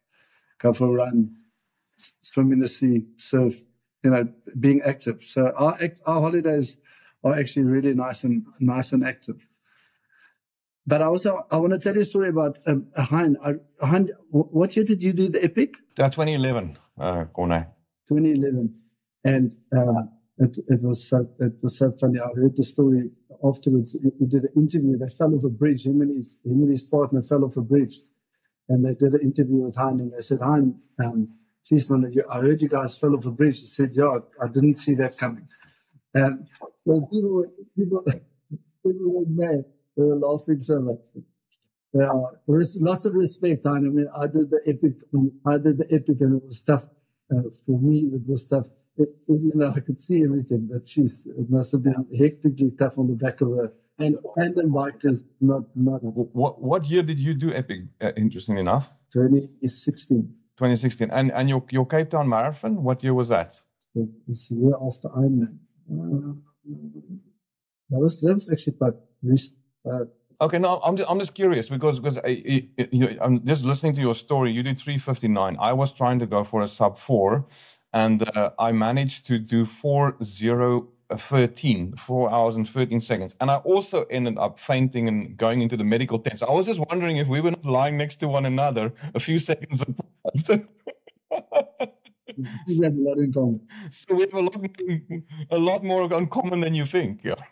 go for a run, swim in the sea, surf, being active. So our holidays are actually really nice and active. But I want to tell you a story about Hein. Hein, what year did you do the Epic? 2011, Corne. 2011, and it was so funny. I heard the story afterwards. We did an interview. They fell off a bridge. Him and his partner fell off a bridge, and they did an interview with Hein. And they said, "Hein, geez, man, I heard you guys fell off a bridge." He said, "Yeah, I didn't see that coming." And well, people were mad. They were laughing so much. Yeah, there is lots of respect. I mean, I did the epic, and it was tough for me. It was tough, even though I could see everything. But geez, it must have been hectically tough on the back of her. And the bike is not. What year did you do epic? Interesting enough, 2016. 2016, and your Cape Town Marathon. What year was that? It's the year after Ironman. That was actually quite recent. Okay, no, I'm just curious because I'm just listening to your story. You did 3:59. I was trying to go for a sub 4, and I managed to do 4:13, 4 hours and 13 seconds. And I also ended up fainting and going into the medical tent. So I was just wondering if we were not lying next to one another a few seconds apart. We have a lot in common. So we have a lot more in common than you think. Yeah.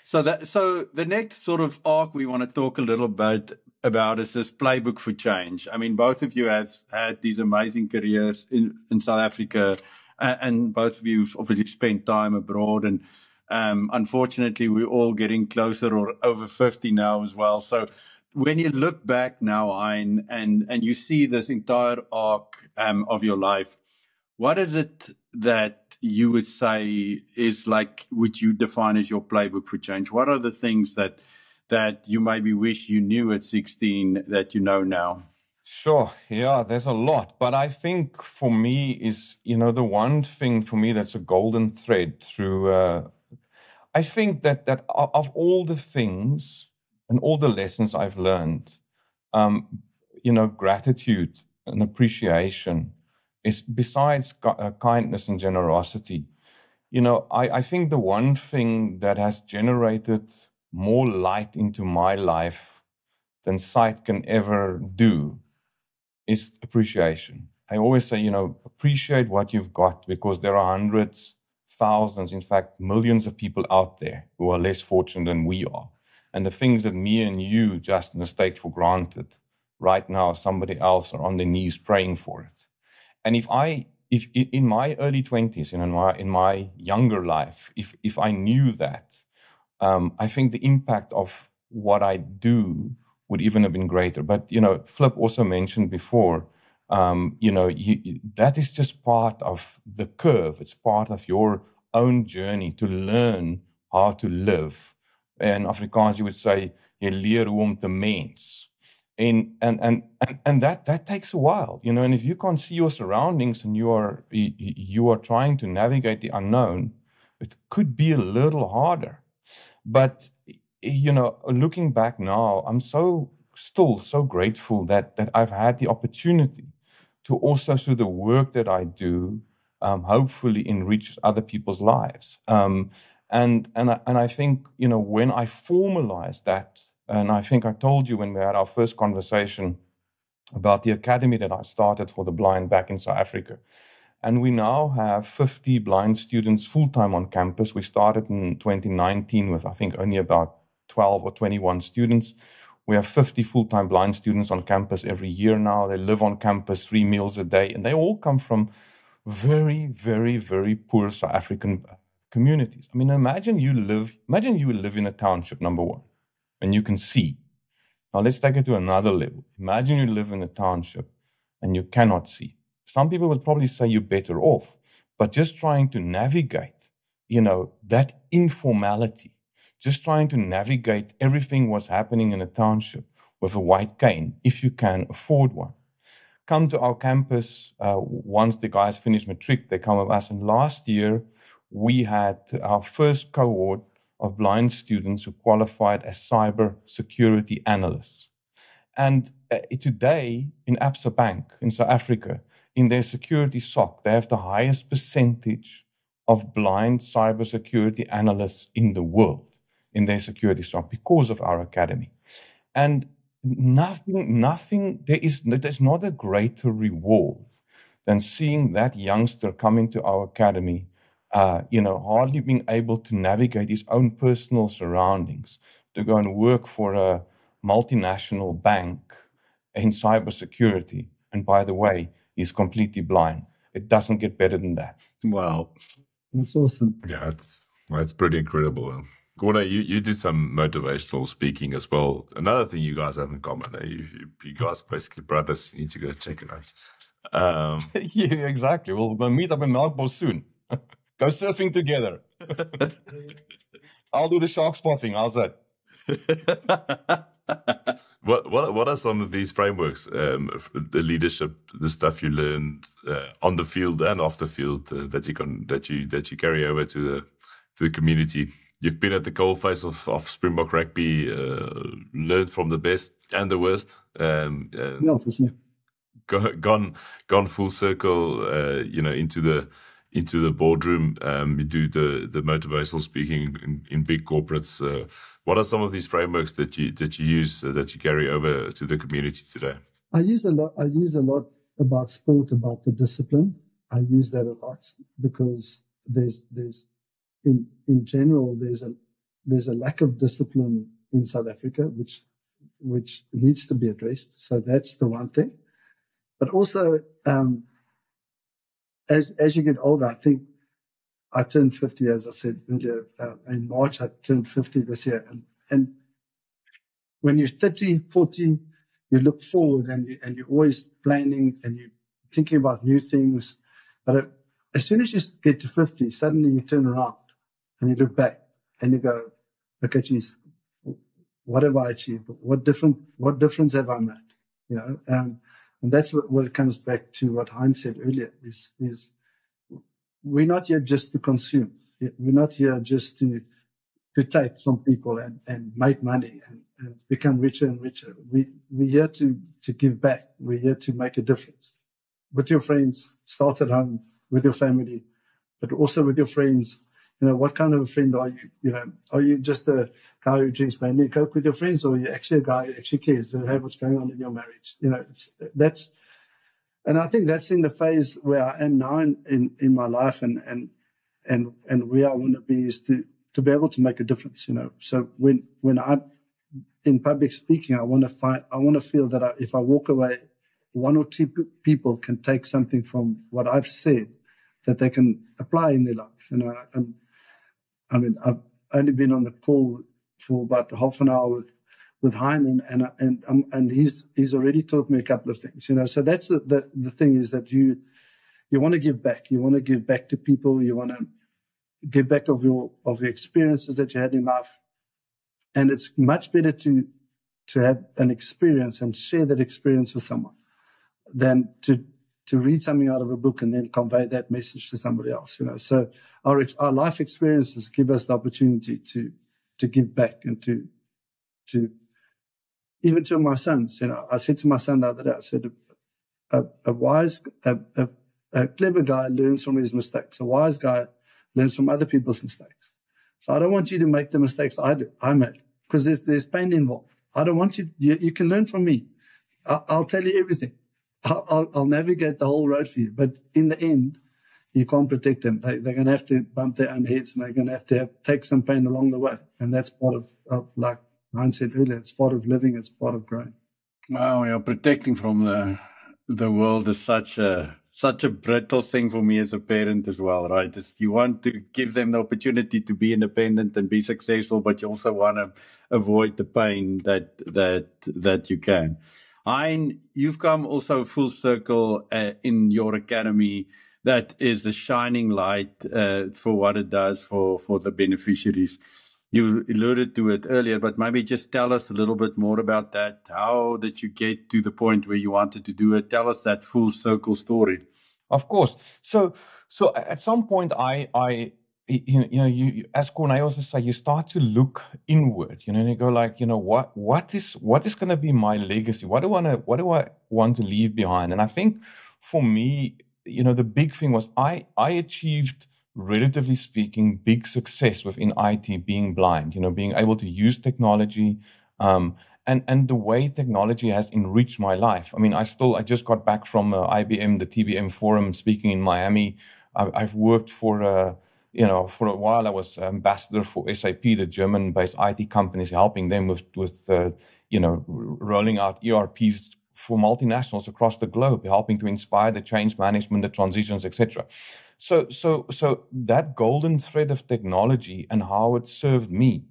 So the next sort of arc we want to talk a little bit about is this playbook for change. I mean, both of you have had these amazing careers in South Africa, and both of you have obviously spent time abroad. And unfortunately, we're all getting closer or over 50 now as well. So when you look back now, Hein, and you see this entire arc of your life, what is it that you would say is like, would you define as your playbook for change? What are the things that you maybe wish you knew at 16 that you know now? Sure. Yeah, there's a lot. But I think for me is, the one thing for me that's a golden thread through, I think that of all the things and all the lessons I've learned, gratitude and appreciation is besides kindness and generosity. I think the one thing that has generated more light into my life than sight can ever do is appreciation. I always say, appreciate what you've got, because there are hundreds, thousands, in fact, millions of people out there who are less fortunate than we are. And the things that me and you just take for granted, right now, somebody else are on their knees praying for it. And if in my early 20s and in my younger life, if I knew that, I think the impact of what I do would even have been greater. But, Flip also mentioned before, that is just part of the curve. It's part of your own journey to learn how to live. In Afrikaans, you would say, jy leer hoe om te mens. And that takes a while, and if you can't see your surroundings and you are trying to navigate the unknown, it could be a little harder. But, looking back now, I'm still so grateful that I've had the opportunity to also, through the work that I do, hopefully enrich other people's lives. And I think, when I formalize that, and I think I told you when we had our first conversation about the academy that I started for the blind back in South Africa. And we now have 50 blind students full-time on campus. We started in 2019 with, I think, only about 12 or 21 students. We have 50 full-time blind students on campus every year now. They live on campus 3 meals a day, and they all come from very, very, very poor South African communities. I mean, imagine you live in a township, number one, and you can see. Now let's take it to another level. Imagine you live in a township and you cannot see. Some people would probably say you're better off, but just trying to navigate, that informality, just trying to navigate everything what's happening in a township with a white cane, if you can afford one. Come to our campus. Once the guys finish matric, they come with us. And last year, we had our first cohort of blind students who qualified as cyber security analysts. And today, in Absa Bank in South Africa, in their security SOC, they have the highest percentage of blind cybersecurity analysts in the world in their security SOC because of our academy. And there's not a greater reward than seeing that youngster come into our academy, hardly being able to navigate his own personal surroundings, to go and work for a multinational bank in cybersecurity. And by the way, he's completely blind. It doesn't get better than that. Wow. That's awesome. Yeah, that's pretty incredible. Gordon, you do some motivational speaking as well. Another thing you guys have in common, you guys are basically brothers. You need to go check it out. Yeah, exactly. We'll meet up in Melkbos soon. Go surfing together. I'll do the shark spotting. How's that? What are some of these frameworks, the leadership, the stuff you learned on the field and off the field that you carry over to the community? You've been at the coalface of Springbok rugby, learned from the best and the worst. No, for sure. Gone full circle, into the boardroom. You do the motivational speaking in big corporates. What are some of these frameworks that you use that you carry over to the community today? I use a lot about sport, about the discipline. I use that a lot because there's in general there's a lack of discipline in South Africa, which needs to be addressed. So that's the one thing. But also, as you get older, I think I turned 50, as I said earlier. In March, I turned 50 this year. And when you're 30, 40, you look forward and you're always planning and you're thinking about new things. But as soon as you get to 50, suddenly you turn around and you look back and you go, okay, geez, what have I achieved? What difference have I made? And that's what it comes back to what Heinz said earlier is we're not here just to consume. We're not here just to take from people and make money and become richer and richer. We're here to give back. We're here to make a difference with your friends. Start at home with your family, but also with your friends. What kind of a friend are you? Are you just a guy who drinks brandy and coke with your friends, or are you actually a guy who actually cares about what's going on in your marriage? That's And I think that's in the phase where I am now in my life, and where I want to be is to be able to make a difference. So when I'm in public speaking, I want to feel that if I walk away, one or two people can take something from what I've said that they can apply in their life. I've only been on the call for about half an hour with Hein, and he's already taught me a couple of things. So that's the thing, is that you want to give back. You want to give back to people. You want to give back of your experiences that you had in life. And it's much better to have an experience and share that experience with someone than to read something out of a book and then convey that message to somebody else. So our life experiences give us the opportunity to give back, and to even to my sons. I said to my son the other day, I said, a clever guy learns from his mistakes. A wise guy learns from other people's mistakes. So I don't want you to make the mistakes I made, because there's pain involved. I don't want you. You can learn from me. I'll tell you everything. I'll navigate the whole road for you. But in the end, you can't protect them. They're going to have to bump their own heads, and they're going to have take some pain along the way. And that's part of like Hein said earlier, it's part of living. It's part of growing. Wow, protecting from the world is such a brittle thing for me as a parent as well, right? You want to give them the opportunity to be independent and be successful, but you also want to avoid the pain that you can. Hein, you've come also full circle in your academy. That is the shining light for what it does for the beneficiaries. You alluded to it earlier, but maybe just tell us a little bit more about that. How did you get to the point where you wanted to do it? Tell us that full circle story. Of course. So at some point, you as Corné also say, you start to look inward, and you go like, what is going to be my legacy? What do I want to leave behind? And I think for me, the big thing was I achieved, relatively speaking, big success within IT, being blind, being able to use technology, and the way technology has enriched my life. I mean, I just got back from IBM, the TBM forum, speaking in Miami. I've worked for a while. I was ambassador for SAP, the German-based IT companies, helping them with rolling out ERPs for multinationals across the globe, helping to inspire the change management, the transitions, etc. So that golden thread of technology and how it served me,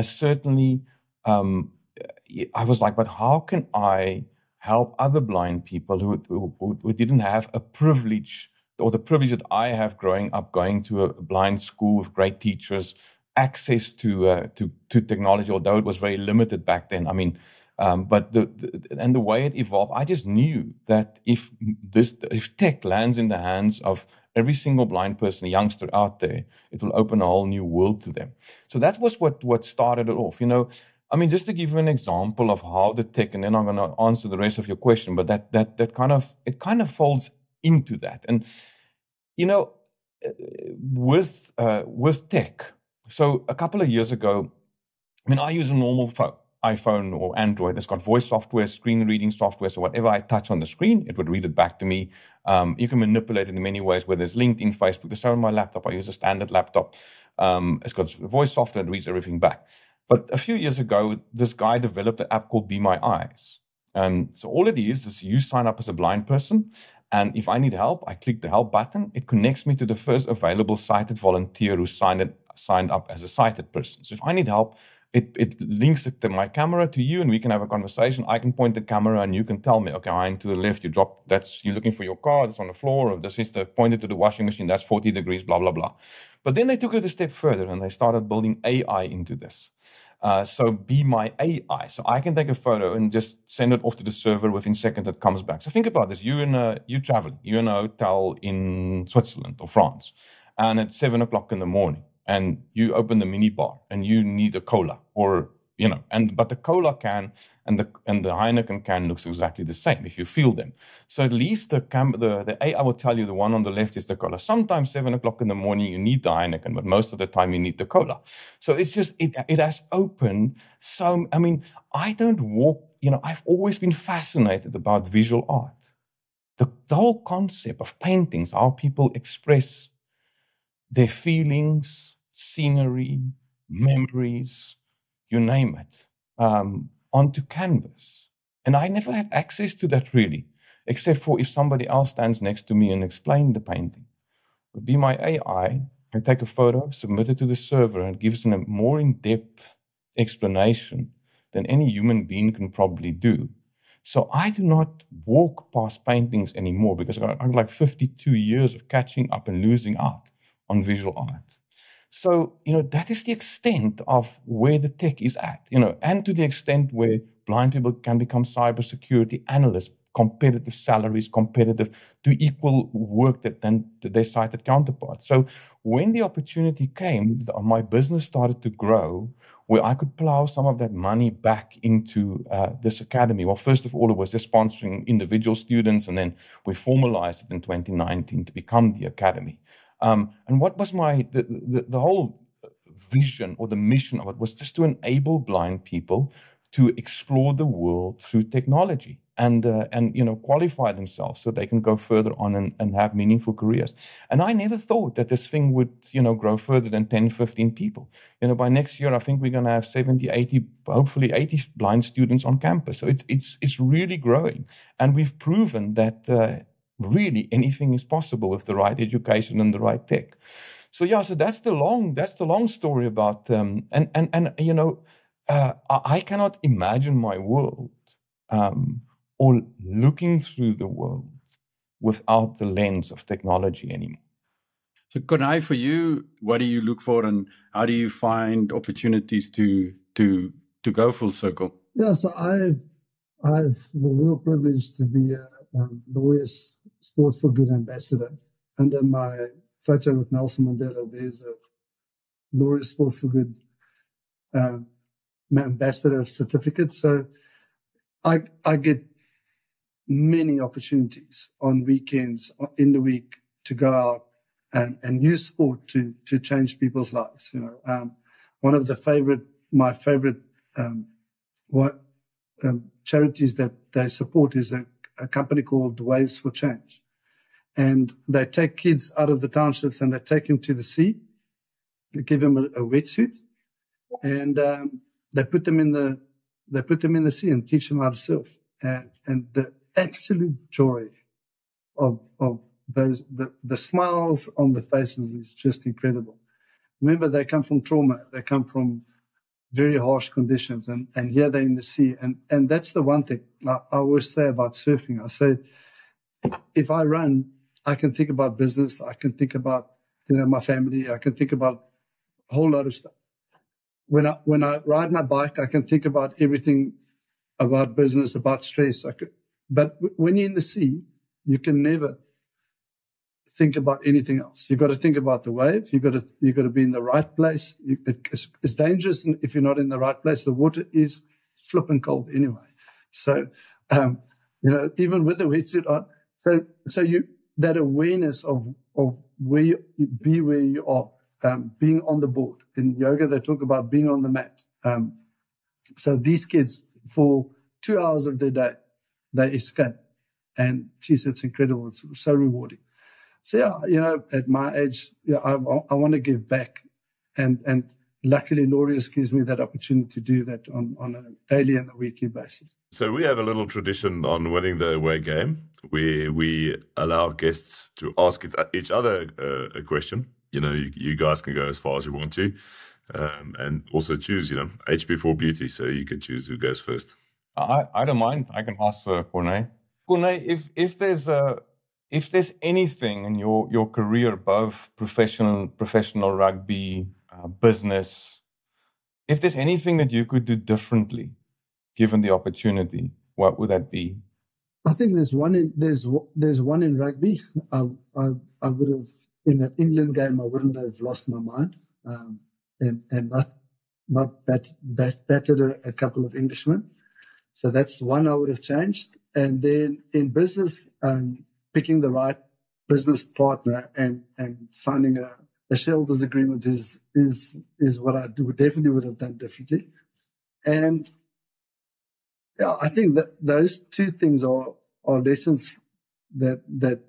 certainly, I was like, but how can I help other blind people who didn't have a privilege, or the privilege that I have growing up, going to a blind school with great teachers, access to technology, although it was very limited back then. I mean, but the way it evolved, I just knew that if tech lands in the hands of every single blind person, youngster out there, it will open a whole new world to them. So that was what started it off. I mean, just to give you an example of how the tech, and then I'm going to answer the rest of your question, but that kind of folds into that. And with tech, so a couple of years ago, I mean, I use a normal phone, iPhone or Android. It's got voice software, screen reading software. So whatever I touch on the screen, it would read it back to me. You can manipulate it in many ways, whether it's LinkedIn, Facebook. The same on my laptop. I use a standard laptop. It's got voice software that reads everything back. But a few years ago, this guy developed an app called Be My Eyes. So all it is you sign up as a blind person. And if I need help, I click the help button. It connects me to the first available sighted volunteer who signed up as a sighted person. So if I need help, it links my camera to you, and we can have a conversation. I can point the camera, and you can tell me, okay, I'm to the left, you're looking for your car, it's on the floor, or this is pointed to the washing machine, that's 40 degrees, blah, blah, blah. But then they took it a step further, and they started building AI into this. So Be My AI. So I can take a photo and just send it off to the server. Within seconds, it comes back. So think about this. You're traveling. You're in a hotel in Switzerland or France, and it's 7 o'clock in the morning, and you open the mini bar, and you need a cola, but the cola can and the Heineken can looks exactly the same if you feel them. So at least the AI will tell you the one on the left is the cola. Sometimes 7 o'clock in the morning you need the Heineken, but most of the time you need the cola. So it's just it has opened so. I mean, I don't walk. I've always been fascinated about visual art. the whole concept of paintings, how people express their feelings, scenery, memories, you name it, onto canvas. And I never had access to that really, except for if somebody else stands next to me and explains the painting. With Be My AI, I take a photo, submit it to the server, and it gives them a more in-depth explanation than any human being can probably do. So I do not walk past paintings anymore because I'm like 52 years of catching up and losing out on visual art. So, that is the extent of where the tech is at, and to the extent where blind people can become cybersecurity analysts, competitive salaries, do equal work than their sighted counterparts. So when the opportunity came, my business started to grow where I could plow some of that money back into this academy. Well, first of all, it was just sponsoring individual students, and then we formalized it in 2019 to become the academy. And what was the whole vision or the mission of it was just to enable blind people to explore the world through technology and qualify themselves so they can go further on and have meaningful careers. And I never thought that this thing would, grow further than 10, 15 people. By next year, I think we're going to have 70, 80, hopefully 80 blind students on campus. So it's really growing. And we've proven that really anything is possible with the right education and the right tech. So that's the long story about I cannot imagine my world or looking through the world without the lens of technology anymore. So, Corné, for you, what do you look for, and how do you find opportunities to go full circle? Yeah, so I've the real privilege to be a Laureus Sport for Good ambassador. Under my photo with Nelson Mandela, there's a Laureus Sport for Good ambassador certificate. So I get many opportunities on weekends, in the week, to go out and use sport to change people's lives. One of my favorite charities that they support is a company called Waves for Change. And they take kids out of the townships and they take them to the sea. They give them a wetsuit, and they put them in the sea and teach them how to surf. And the absolute joy of those, the smiles on the faces is just incredible. Remember, they come from trauma. They come from very harsh conditions, and here they're in the sea. And that's the one thing I always say about surfing. I say, if I run, I can think about business. I can think about, my family. I can think about a whole lot of stuff. When I ride my bike, I can think about everything, about business, about stress. But when you're in the sea, you can never think about anything else. You've got to think about the wave. You've got to be in the right place. It's dangerous if you're not in the right place. The water is flipping cold anyway. So, even with the wetsuit on, so that awareness of where you are, being on the board. In yoga, they talk about being on the mat. So these kids, for 2 hours of their day, they escape. And geez, it's incredible. It's so rewarding. So, at my age, I want to give back. And luckily, Laureus gives me that opportunity to do that on a daily and a weekly basis. So we have a little tradition on winning the away game where we allow guests to ask each other a question. You guys can go as far as you want to, and also choose, HP4 Beauty. So you can choose who goes first. I don't mind. I can ask Corné. Corné, if there's anything in your career above professional rugby, business, if there's anything that you could do differently, given the opportunity, what would that be? I think there's one in rugby. I would have, in an England game, I wouldn't have lost my mind, and not battered a couple of Englishmen. So that's one I would have changed. And then in business, picking the right business partner and signing a shareholders agreement is what I definitely would have done differently. And I think that those two things are lessons that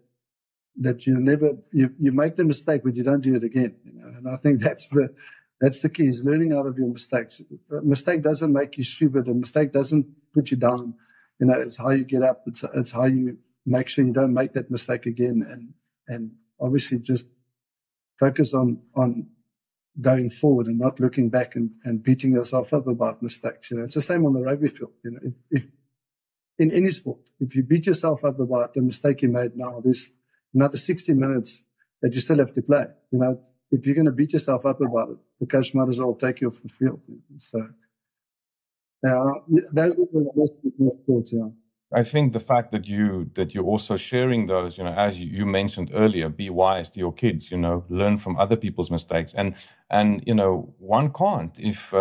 you make the mistake, but you don't do it again. And I think that's the key, is learning out of your mistakes. A mistake doesn't make you stupid. A mistake doesn't put you down. It's how you get up. It's how you make sure you don't make that mistake again. And obviously just focus on going forward and not looking back and beating yourself up about mistakes. It's the same on the rugby field. If in any sport, if you beat yourself up about the mistake you made now, there's another 60 minutes that you still have to play. If you're going to beat yourself up about it, the coach might as well take you off the field. So, those are the best sports. I think the fact that you're also sharing those, as you mentioned earlier, be wise to your kids, learn from other people's mistakes, and one can't if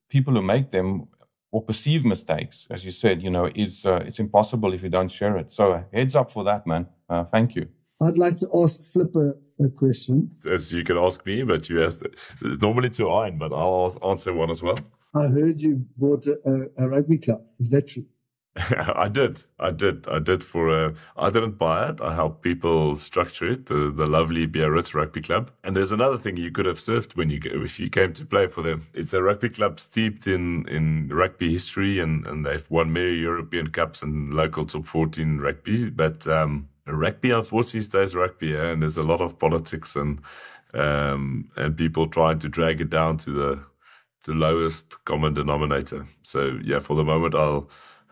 people who make them or perceive mistakes, as you said, it's impossible if you don't share it. So heads up for that, man. Thank you. I'd like to ask Flip a question. As you can ask me, but you have normally to Ian, but I'll answer one as well. I heard you bought a rugby club. Is that true? I did I didn't buy it. I helped people structure it, the lovely Biarritz Rugby Club. And there's another thing you could have surfed if you came to play for them. It's a rugby club steeped in rugby history, and they've won many European Cups and local top 14 rugby. But rugby, unfortunately, stays rugby, and there's a lot of politics and people trying to drag it down to the lowest common denominator. So yeah, for the moment,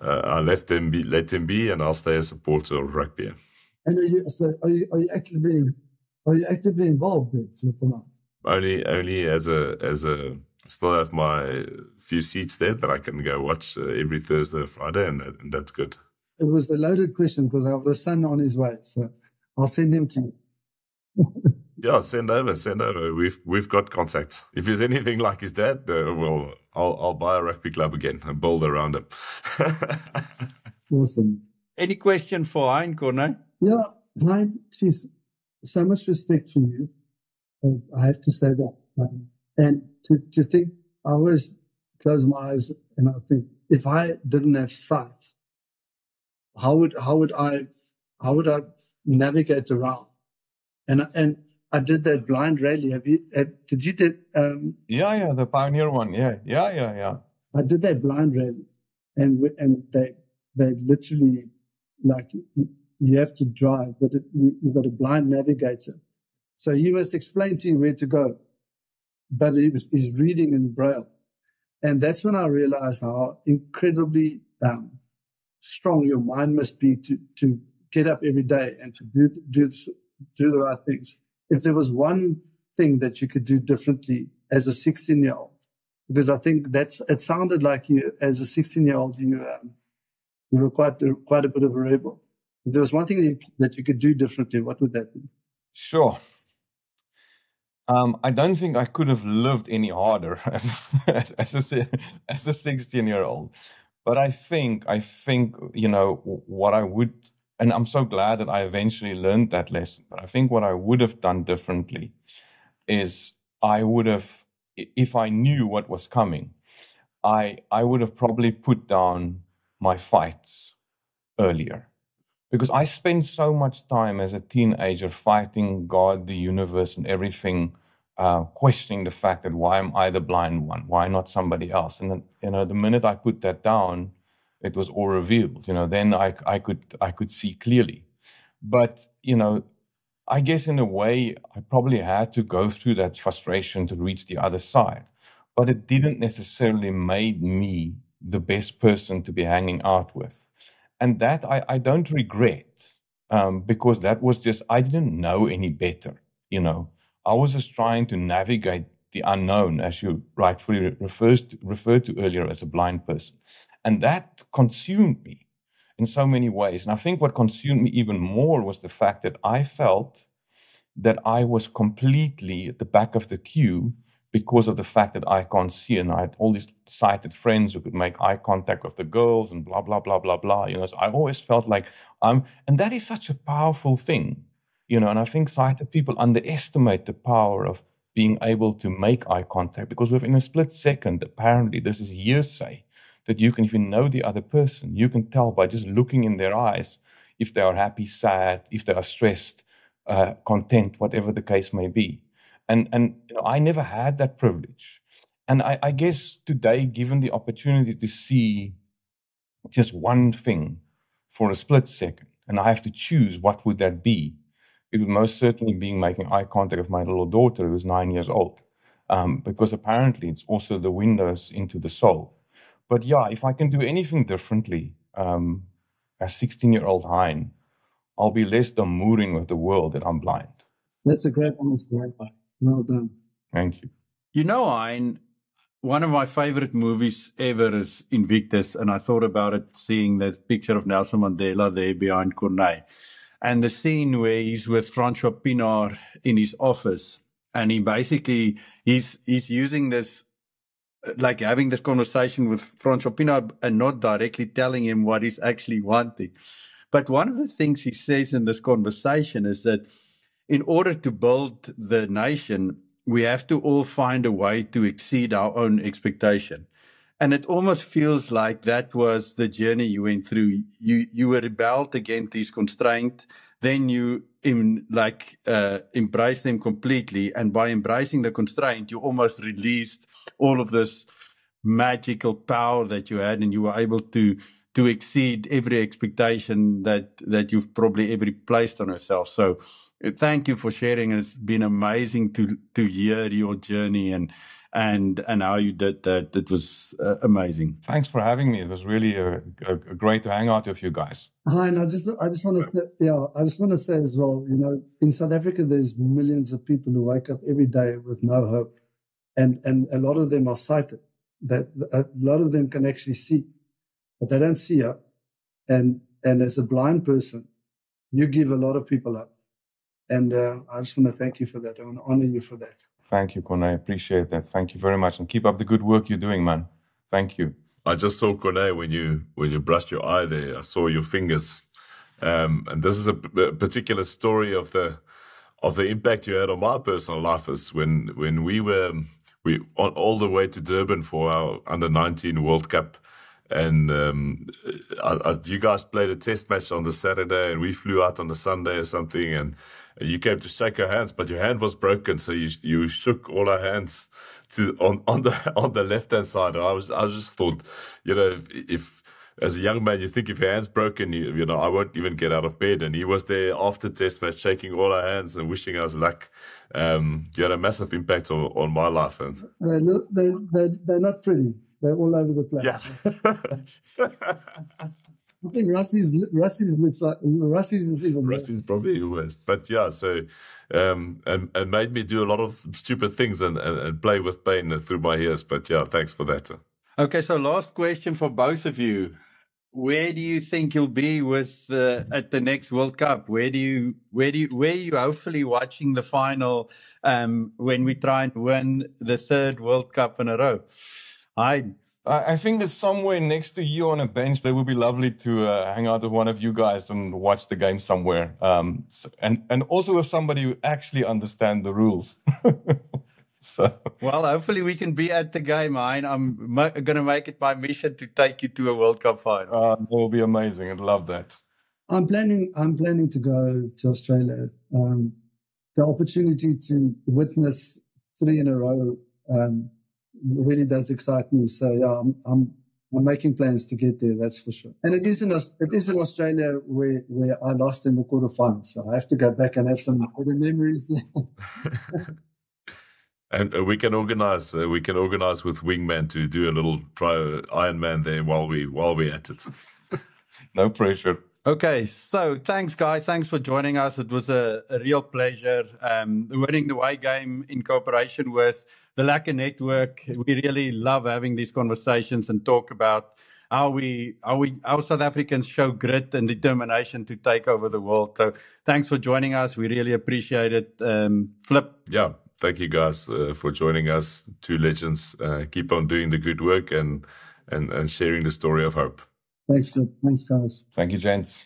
I let them be, and I'll stay a supporter of rugby. And are you actively involved there, Flip, or not? Only as a still have my few seats there that I can go watch every Thursday or Friday, and that's good. It was a loaded question because I have a son on his way, so I'll send him to you. Yeah, send over. We've got contacts. If there's anything like his dad, well, I'll buy a rugby club again and build around him. Awesome. Any question for Hein, Corne? Yeah, Hein, geez, so much respect for you. I have to say that. And to think, I always close my eyes and I think, if I didn't have sight, how would I navigate around? And I did that blind rally. Did you do? Yeah, the Pioneer one. Yeah. I did that blind rally, and they literally, like, you have to drive, but you've got a blind navigator, so he must explain to you where to go, but he's reading in Braille, and that's when I realized how incredibly strong your mind must be to get up every day and to do the right things. If there was one thing that you could do differently as a 16-year-old, because I think it sounded like you, as a 16-year-old, you were quite a bit of a rebel. If there was one thing that you could do differently, what would that be? Sure. I don't think I could have lived any harder as a 16-year-old. But I think what I would. And I'm so glad that I eventually learned that lesson. But I think what I would have done differently is I would have, if I knew what was coming, I would have probably put down my fights earlier. Because I spent so much time as a teenager fighting God, the universe, and everything, questioning the fact that why am I the blind one? Why not somebody else? And then, the minute I put that down, it was all revealed. Then I could see clearly. But I guess in a way I probably had to go through that frustration to reach the other side. But it didn't necessarily make me the best person to be hanging out with, and that I don't regret, because that was just, I didn't know any better. I was just trying to navigate the unknown, as you rightfully referred to earlier, as a blind person. And that consumed me in so many ways. And I think what consumed me even more was the fact that I felt that I was completely at the back of the queue because of the fact that I can't see. And I had all these sighted friends who could make eye contact with the girls and blah, blah, blah, blah, blah. So I always felt like and that is such a powerful thing, and I think sighted people underestimate the power of being able to make eye contact, because within a split second, apparently this is hearsay, that you can, if you know the other person, you can tell by just looking in their eyes, if they are happy, sad, if they are stressed, content, whatever the case may be. And I never had that privilege. And I guess today, given the opportunity to see just one thing for a split second, and I have to choose what would that be, it would most certainly be making eye contact with my little daughter who's 9 years old, because apparently it's also the windows into the soul. But yeah, if I can do anything differently, as 16-year-old Hein, I'll be less demurring with the world that I'm blind. That's a great answer. Well done. Thank you. You know, Hein, one of my favorite movies ever is Invictus, and I thought about it seeing that picture of Nelson Mandela there behind Corneille. And the scene where he's with Francois Pienaar in his office, and he basically, he's using this, like having this conversation with Francois Pienaar and not directly telling him what he's actually wanting. But one of the things he says in this conversation is that in order to build the nation, we have to all find a way to exceed our own expectation. And it almost feels like that was the journey you went through. You were rebelled against these constraints, then you embrace them completely. And by embracing the constraint, you almost released all of this magical power that you had, and you were able to exceed every expectation that you've probably ever placed on yourself. So thank you for sharing. It's been amazing to hear your journey and how you did that. It was amazing. Thanks for having me. It was really great to hang out with you guys. Hi, and I just want to say as well, in South Africa, there's millions of people who wake up every day with no hope, and a lot of them are sighted. That a lot of them can actually see, but they don't see up. And as a blind person, you give a lot of people up. And I just want to thank you for that. I want to honor you for that. Thank you, Corneille. I appreciate that. Thank you very much. And keep up the good work you're doing, man. Thank you. I just saw, Corneille, when you brushed your eye there, I saw your fingers. And this is a particular story of the impact you had on my personal life. Is when we on all the way to Durban for our under-19 World Cup. And you guys played a test match on the Saturday, and we flew out on the Sunday or something, and you came to shake our hands, but your hand was broken, so you shook all our hands on the left hand side. And I just thought, if as a young man you think if your hand's broken, I won't even get out of bed. And he was there after test match, shaking all our hands and wishing us luck. You had a massive impact on my life. And they're not pretty. They're all over the place. Yeah. I think Rusty's looks like Rusty's is even worse. Rusty's probably the worst. But yeah, so and made me do a lot of stupid things and play with pain through my ears. But yeah, thanks for that. Okay, so last question for both of you. Where do you think you'll be with at the next World Cup? Where are you hopefully watching the final when we try and win the third World Cup in a row? I think there's somewhere next to you on a bench. That would be lovely to hang out with one of you guys and watch the game somewhere. And also with somebody who actually understands the rules. So. Well, hopefully we can be at the game, Hein. I'm going to make it my mission to take you to a World Cup final. It will be amazing. I'd love that. I'm planning to go to Australia. The opportunity to witness 3 in a row really does excite me. So yeah, I'm making plans to get there. That's for sure. And it is in Australia where I lost in the quarterfinals. So I have to go back and have some good memories there. And we can organize with Wingman to do a little try Ironman there while we're at it. No pressure. Okay, so thanks, guys. Thanks for joining us. It was a real pleasure. Winning the Way game in cooperation with the Lekker Network. We really love having these conversations and talk about how South Africans show grit and determination to take over the world. So thanks for joining us. We really appreciate it. Flip. Yeah, thank you guys for joining us. 2 legends. Keep on doing the good work and sharing the story of hope. Thanks, Flip. Thanks, guys. Thank you, gents.